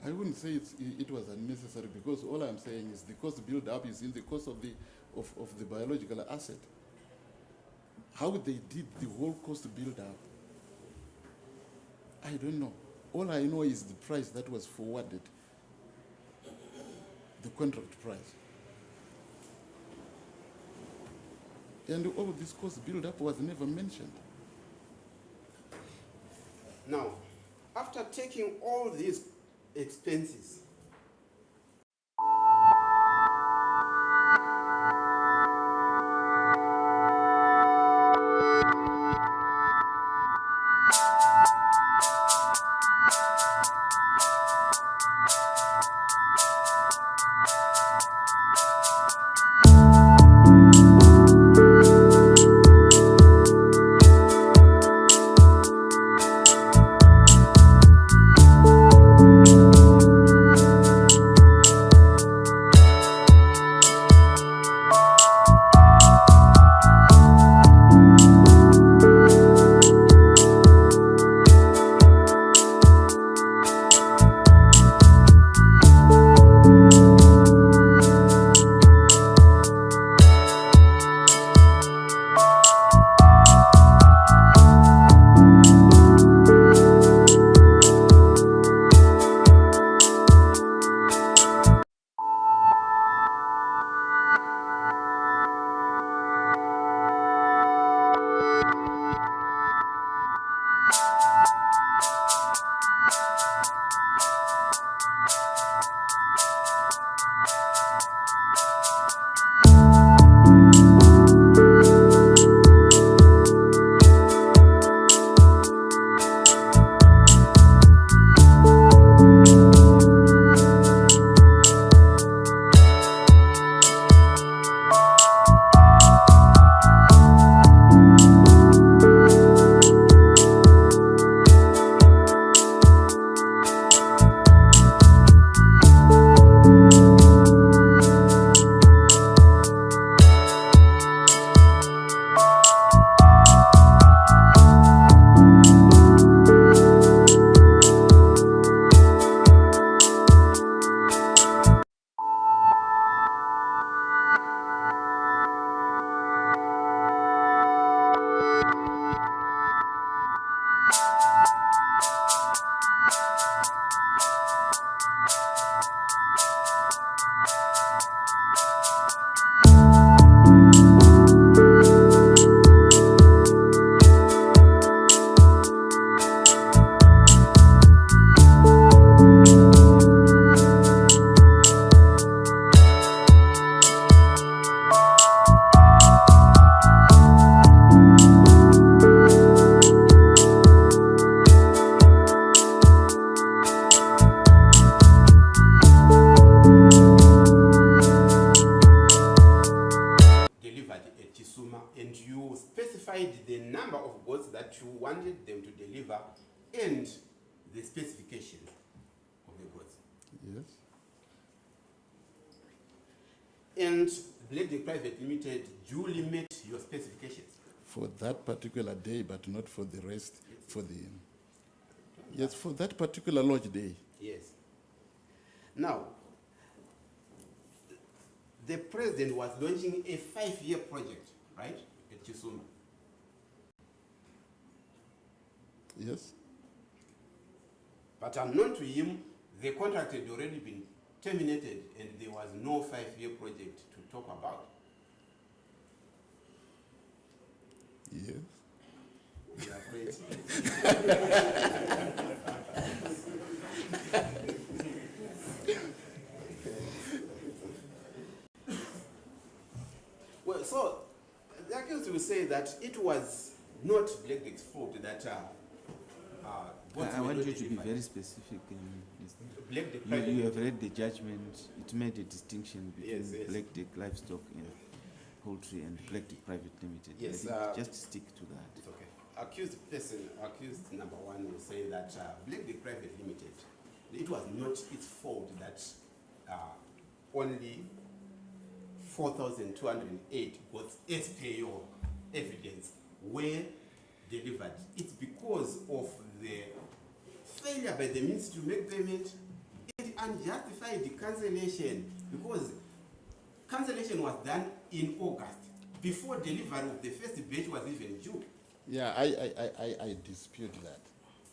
I wouldn't say it was unnecessary, because all I'm saying is the cost build up is in the cost of the biological asset. How they did the whole cost build up, I don't know. All I know is the price that was forwarded, the contract price. And all of this cost build up was never mentioned. Now, after taking all these expenses, and you specified the number of goats that you wanted them to deliver and the specification of the goats. Yes. And Black Day Private Limited duly met your specifications. For that particular day, but not for the rest, for the... Yes, for that particular lodge day. Yes. Now, the president was launching a 5-year project, right, at Chisuma. Yes. But unknown to him, the contract had already been terminated and there was no 5-year project to talk about. Yes. We are great. Well, so the accused will say that it was not Black Day's fault that I want you to be very specific. Black Day You have read the judgment. It made a distinction between Yes, yes. Black Day livestock. Yeah. Poultry and Black Dick Private Limited. Yes, I think just stick to that. It's okay. Accused number one will say that Black Dick Private Limited, it was not its fault that only 4,208 got SPAO evidence were delivered. It's because of the failure by the ministry to make payment and unjustified cancellation, because cancellation was done in August before delivery of the first batch was even due. Yeah, I dispute that,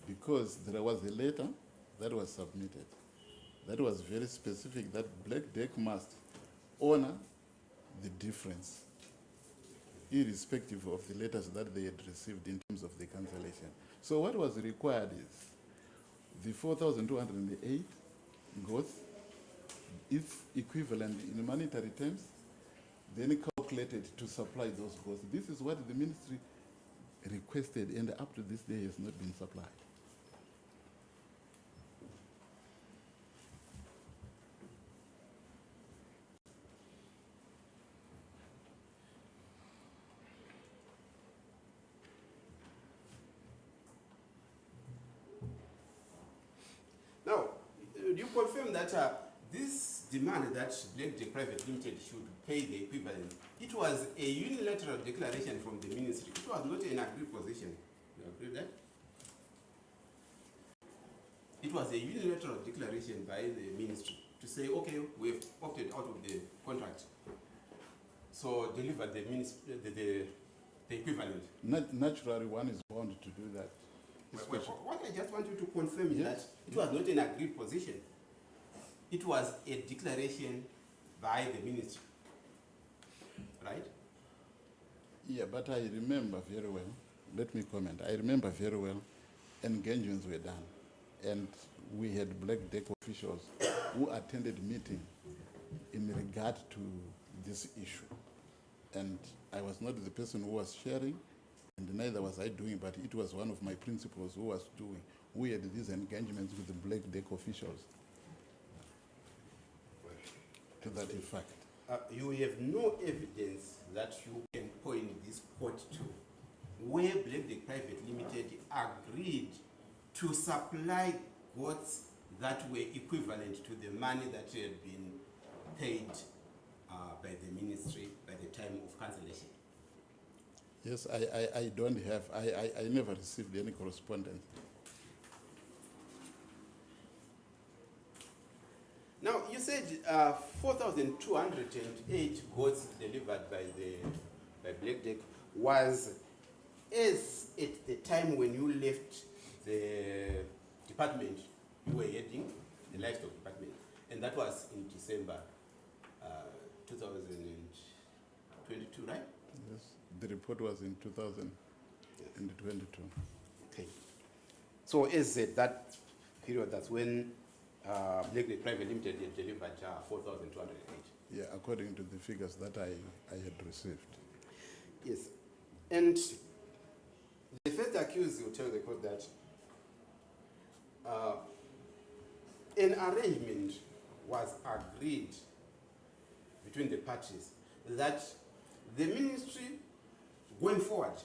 because there was a letter that was submitted that was very specific that Black Deck must honor the difference, irrespective of the letters that they had received in terms of the cancellation. So what was required is the 4,208 goats, if equivalent in monetary terms, then calculated to supply those goats. This is what the ministry requested, and up to this day has not been supplied. Now, do you confirm that this demand that Black Dick Private Limited should pay the equivalent, it was a unilateral declaration from the ministry? It was not an agreed position. You agree with that? It was a unilateral declaration by the ministry to say, okay, we've opted out of the contract, so deliver the equivalent. Naturally, one is bound to do that. What I just want you to confirm is that it was not an agreed position. It was a declaration by the ministry, right? Yeah, but I remember very well, let me comment, I remember very well engagements were done, and we had Black Deck officials who attended meeting in regard to this issue. And I was not the person who was sharing, and neither was I doing, but it was one of my principals who was doing. We had these engagements with the Black Deck officials to that effect. You have no evidence that you can point this court to where Black Dick Private Limited agreed to supply goods that were equivalent to the money that had been paid by the ministry by the time of cancellation. Yes, I don't have, I never received any correspondence. Now, you said 4,208 goods delivered by Black Deck was as at the time when you left the department, you were heading the livestock department, and that was in December 2022, right? Yes, the report was in 2022. Okay. So as at that period, that's when Black Dick Private Limited had delivered 4,208. Yeah, according to the figures that I had received. Yes. And the first accused will tell the court that an arrangement was agreed between the parties that the ministry, going forward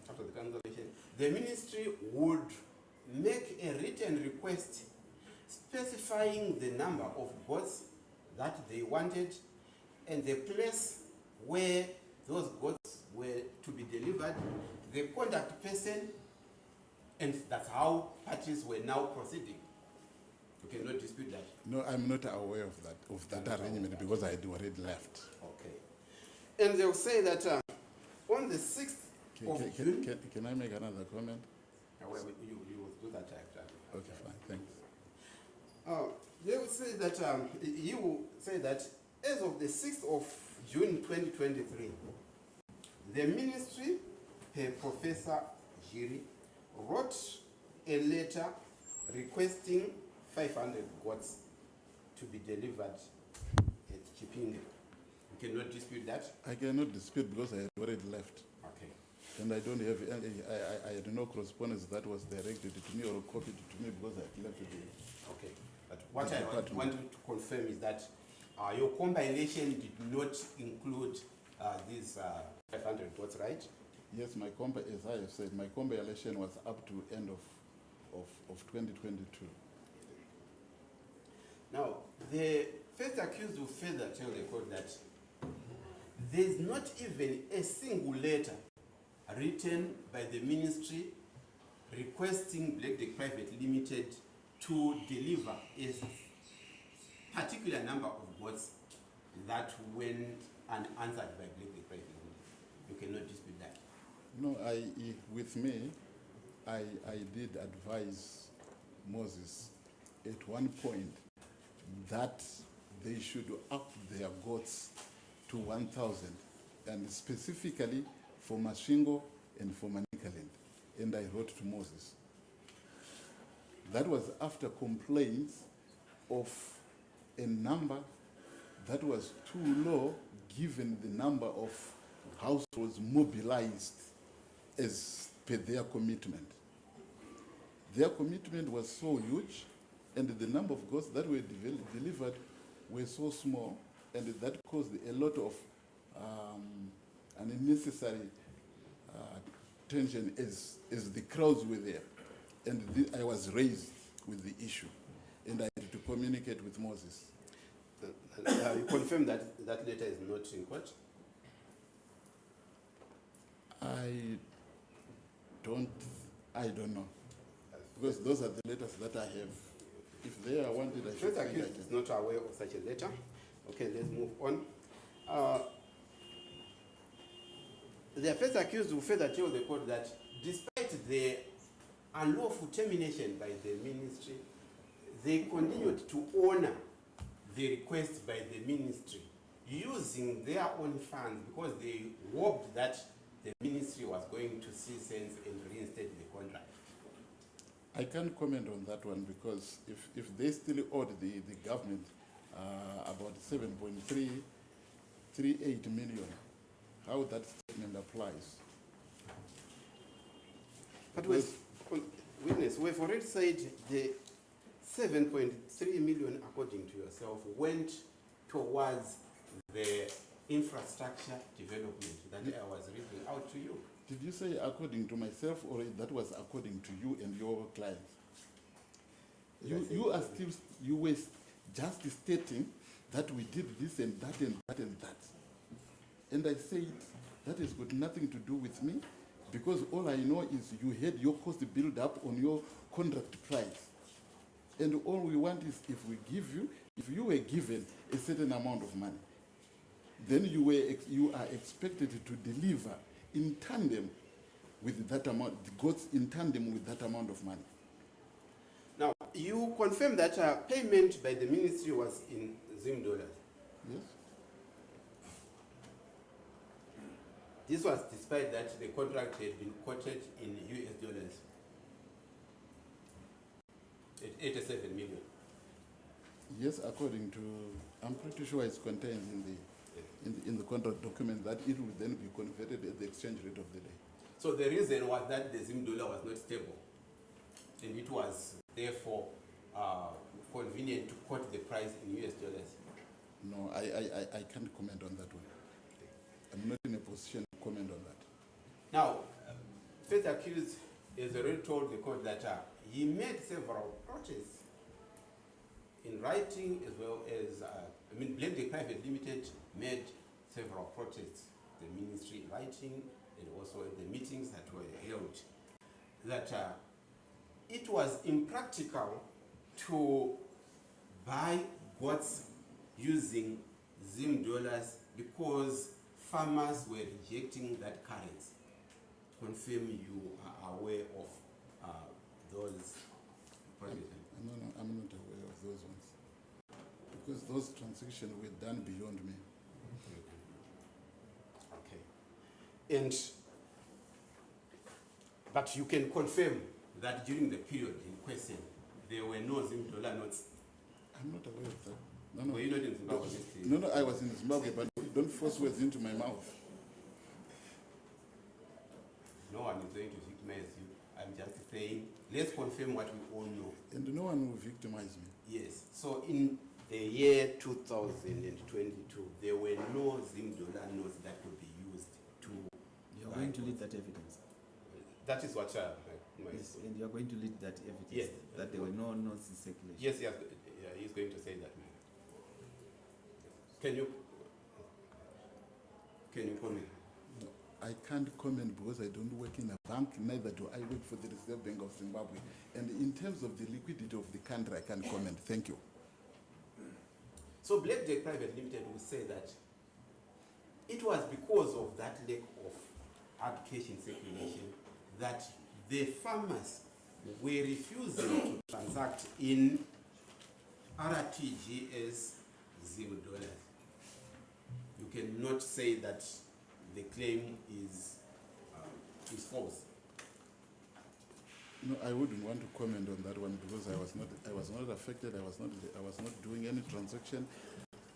after the cancellation, the ministry would make a written request specifying the number of goats that they wanted and the place where those goats were to be delivered, the contact person, and that's how parties were now proceeding. You cannot dispute that. No, I'm not aware of that arrangement because I had already left. Okay. And they'll say that on the 6th of June... Can I make another comment? Well, you will do that after. Okay, fine, thanks. They will say that, you will say that as of the 6th of June 2023, the ministry, per Professor Jiri, wrote a letter requesting 500 goats to be delivered at Chipinge. You cannot dispute that? I cannot dispute because I had already left. Okay. And I don't have any, I had no correspondence that was directed to me or copied to me because I had left the... Okay. But what I want you to confirm is that your combination did not include these 500 votes, right? Yes, as I have said, my compilation was up to end of 2022. Now, the first accused will further tell the court that there is not even a single letter written by the ministry requesting Black Deck Private Limited to deliver a particular number of votes that went unanswered by Black Deck Private Limited. You cannot dispute that. No, with me, I did advise Moses at one point that they should up their goats to 1,000, and specifically for Mashingo and for Manicaland. And I wrote to Moses. That was after complaints of a number that was too low given the number of households mobilized as per their commitment. Their commitment was so huge, and the number of goats that were delivered were so small, and that caused a lot of unnecessary tension as the crowds were there. And I was raised with the issue, and I had to communicate with Moses. You confirm that that letter is not in court? I don't know, because those are the letters that I have. If they are wanted, I The should first think I accused is can. not aware of such a letter. Okay, let's move on. The first accused will further tell the court that despite the unlawful termination by the ministry, they continued to honor the request by the ministry using their own funds because they hoped that the ministry was going to see sense and reinstate the contract. I can't comment on that one, because if they still owed the government about 7.338 million, how that statement applies. But witness, we've already said the 7.3 million, according to yourself, went towards the infrastructure development that I was reading out to you. Did you say according to myself, or that was according to you and your clients? You were just stating that we did this and that and that and that. And I said, that has got nothing to do with me, because all I know is you had your cost build up on your contract price. And all we want is, if you were given a certain amount of money, then you are expected to deliver in tandem with that amount, the goods in tandem with that amount of money. Now, you confirm that payment by the ministry was in Zim dollars. Yes? This was despite that the contract had been quoted in US dollars at 87 million. Yes, according to, I'm pretty sure it's contained in the contract document that it will then be converted at the exchange rate of the day. So the reason was that the Zim dollar was not stable, and it was therefore convenient to quote the price in US dollars. No, I can't comment on that one. I'm not in a position to comment on that. Now, first accused has already told the court that he made several protests in writing, as well as, Black Deck Private Limited made several protests, the ministry in writing, and also at the meetings that were held, that it was impractical to buy goats using Zim dollars because farmers were rejecting that currency. Confirm you are aware of those protests. No, I'm not aware of those ones, because those transactions were done beyond me. Okay. But you can confirm that during the period in question, there were no Zim dollar notes. I'm not aware of that. No. Were you not in Zimbabwe? No, I was in Zimbabwe, but don't force words into my mouth. No one is going to victimize you. I'm just saying, let's confirm what we all know. And no one will victimize me. Yes. So in the year 2022, there were no Zim dollar notes that could be used to. You're buy going to goods. lead that evidence. That is what my Yes, and you're going to lead that evidence. Yes. That there were no notes in circulation. yes, yeah, he's going to say that. Can you comment? No, I can't comment because I don't work in a bank, neither do I work for the Reserve Bank of Zimbabwe. And in terms of the liquidity of the country, I can't comment. Thank you. So Blackjack Private Limited will say that it was because of that lack of hard cash in circulation that the farmers were refusing to transact in RTGS Zim dollars. You cannot say that the claim is false. No, I wouldn't want to comment on that one because I was not affected. I was not doing any transaction.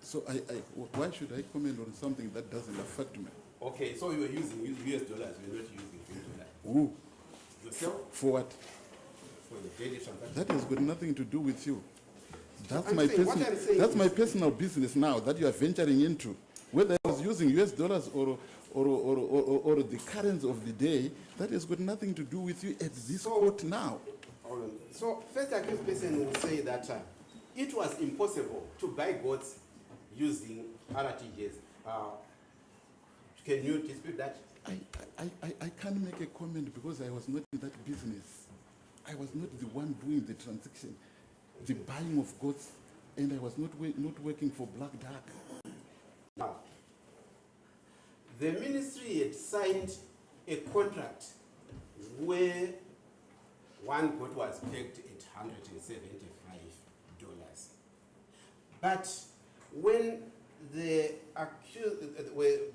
So why should I comment on something that doesn't affect me? Okay, so you were using US dollars, you were not using Zim dollars. Who? Yourself? For what? For the daily transaction? That has got nothing to do with you. That's I'm my saying- what I'm saying That's my is- personal business now that you are venturing into. Whether I was using US dollars or the currency of the day, that has got nothing to do with you at this court now. Hold on. So first accused person will say that it was impossible to buy goods using RTGS. Can you dispute that? I can't make a comment because I was not in that business. I was not the one doing the transaction, the buying of goods, and I was not working for Black Duck. Now, the ministry had signed a contract where one good was pegged at $175. But when the accused,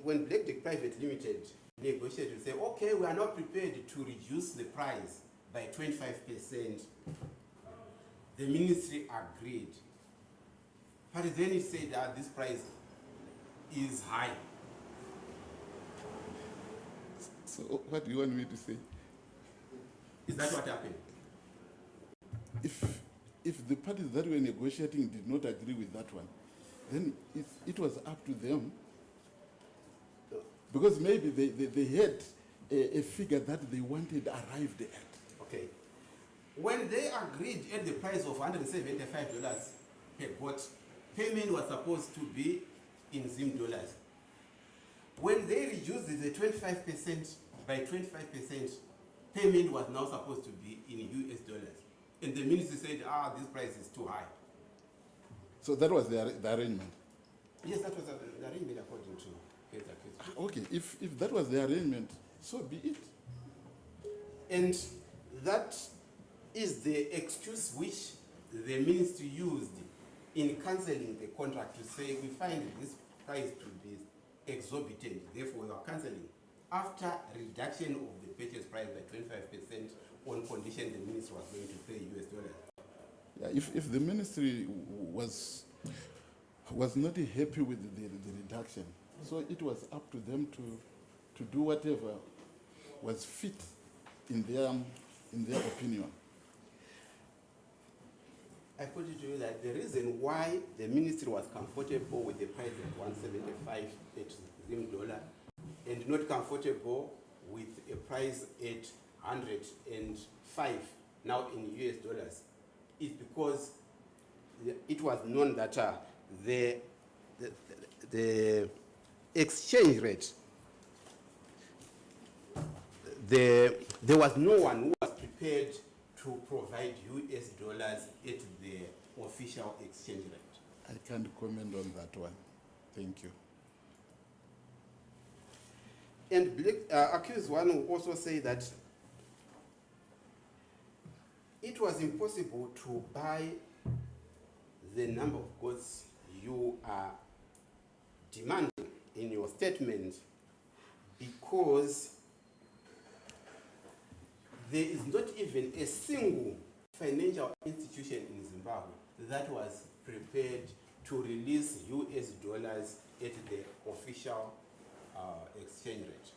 when Blackjack Private Limited negotiated, say, okay, we are not prepared to reduce the price by 25%, the ministry agreed. But then he said that this price is high. So what do you want me to say? Is that what happened? If the parties that were negotiating did not agree with that one, then it was up to them. Because maybe they had a figure that they wanted arrived at. Okay. When they agreed at the price of $175 per quote, payment was supposed to be in Zim dollars. When they reduced the 25% by 25%, payment was now supposed to be in US dollars. And the ministry said, this price is too high. So that was the arrangement. Yes, that was the arrangement according to case accused. Okay, if that was the arrangement, so be it. And that is the excuse which the ministry used in cancelling the contract to say we find this price to be exorbitant, therefore we are cancelling. After reduction of the purchase price by 25% on condition the ministry was going to pay US dollars. Yeah, if the ministry was not happy with the reduction, so it was up to them to do whatever was fit in their opinion. I put it to you that the reason why the ministry was comfortable with the price of 175 at Zim dollar and not comfortable with a price at 105 now in US dollars is because it was known that the exchange rate, there was no one who was prepared to provide US dollars at the official exchange rate. I can't comment on that one. Thank you. And accused one will also say that it was impossible to buy the number of goods you are demanding in your statement because there is not even a single financial institution in Zimbabwe that was prepared to release US dollars at the official exchange rate.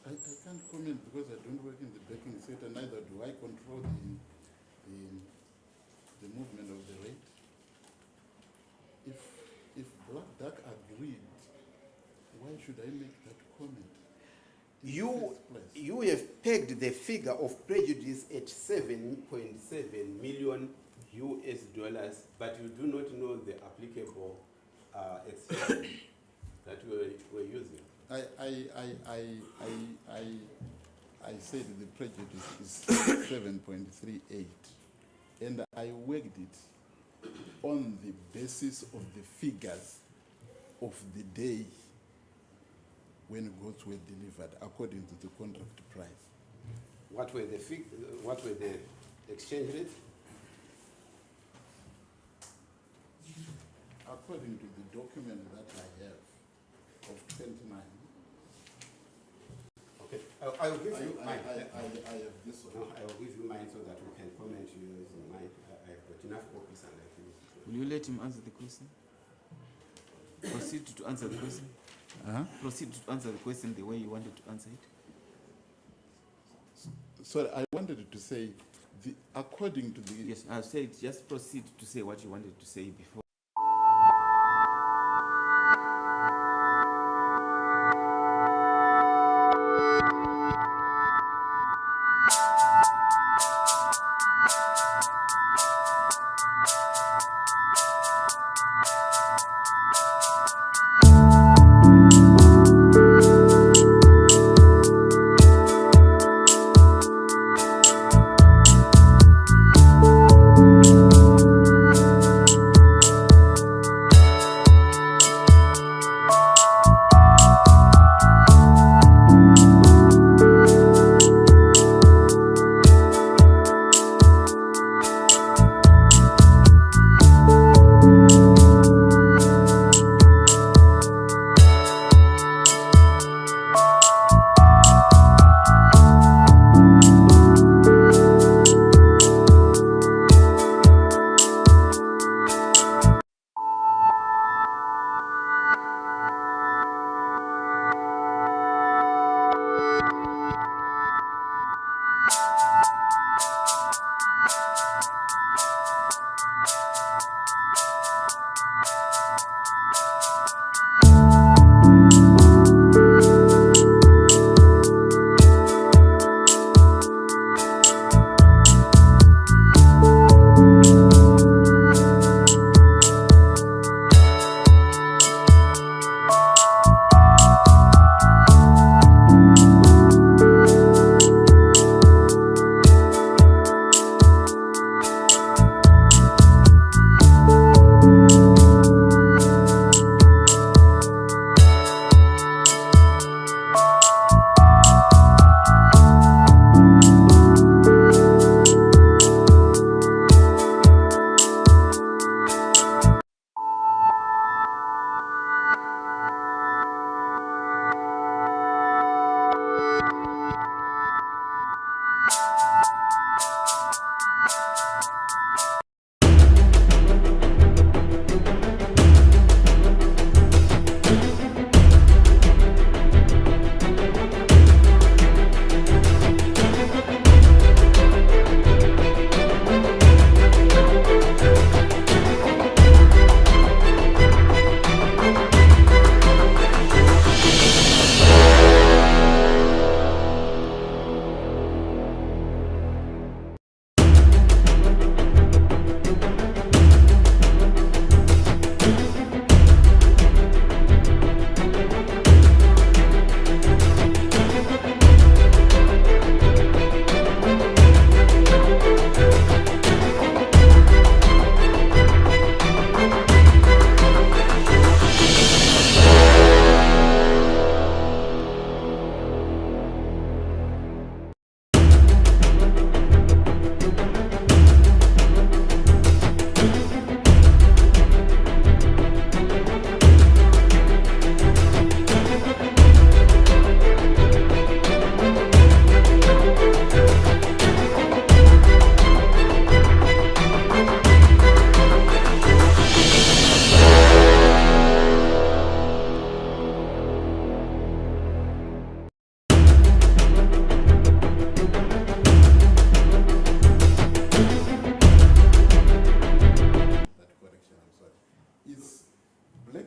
I can't comment because I don't work in the banking sector, neither do I control the movement of the rate. if Black Duck agreed, why should I make that comment? In the You, first place? you have pegged the figure of prejudice at 7.7 million US dollars, but you do not know the applicable exchange that we were using. I said the prejudice is 7.38, and I worked it on the basis of the figures of the day when goods were delivered according to the contract price. What were the exchange rates? According to the document that I have of 29, Okay, I will give I you mine. have this one. No, I will give you mine so that we can comment using mine. I have got enough copies and I think. Will you let him answer the question? Proceed to answer the question. Proceed to answer the question the way you wanted to answer it. So I wanted to say, according to the Yes, I've said just proceed to say what you wanted to say before.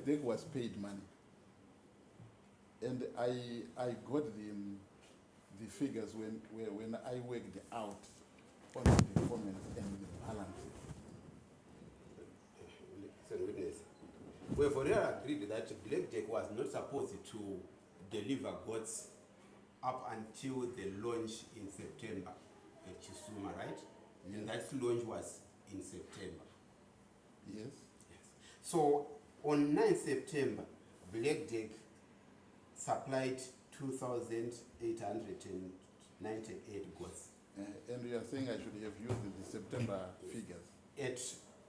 Black Deck was paid money. And I got the figures when I worked out on the performance and the balance. Listen, witness. We have already agreed that Blackjack was not supposed to deliver goods up until the launch in September at Chisuma, right? Yes. And that launch was in September. Yes. So on 9 September, Blackjack supplied 2,898 goods And you are saying I should have used the September figures. at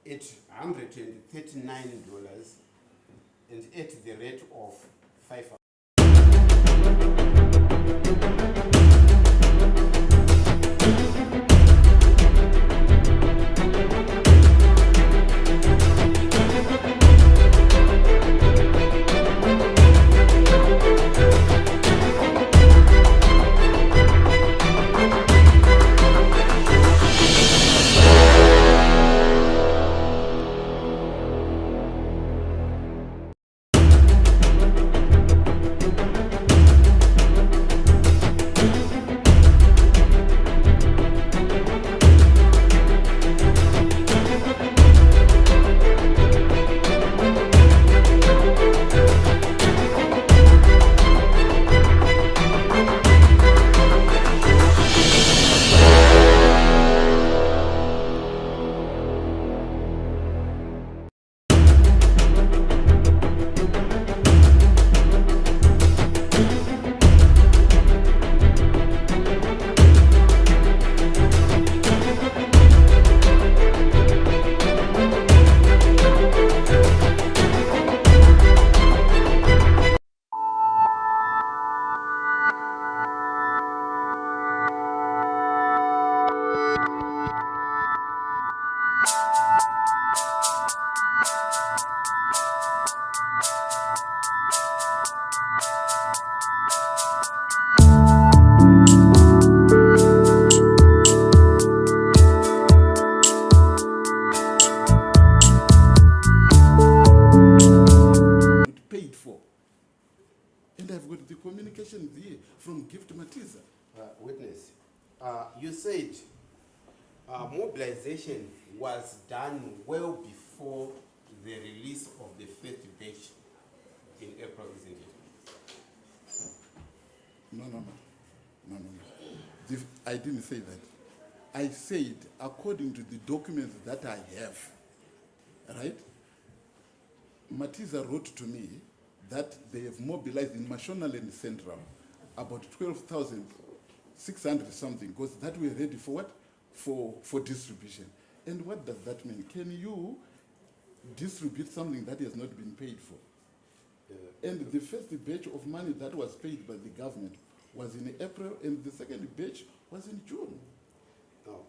$839 and at the rate of 5. communications here from Gift Matiza. Witness, you said mobilization was done well before the release of the first batch in April, isn't it? No. I didn't say that. I said, according to the documents that I have, right? Matiza wrote to me that they have mobilized in Mashonaland Central about 12,600 something, because that were ready for what? For distribution. And what does that mean? Can you distribute something that has not been paid for? And the first batch of money that was paid by the government was in April, and the second batch was in June. No.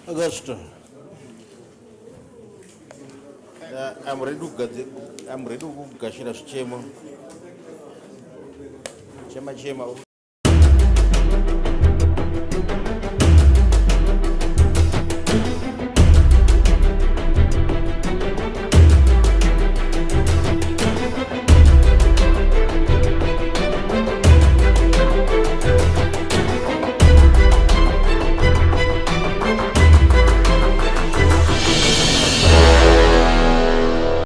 Augusto. I'm ready to gashira chema. Chema.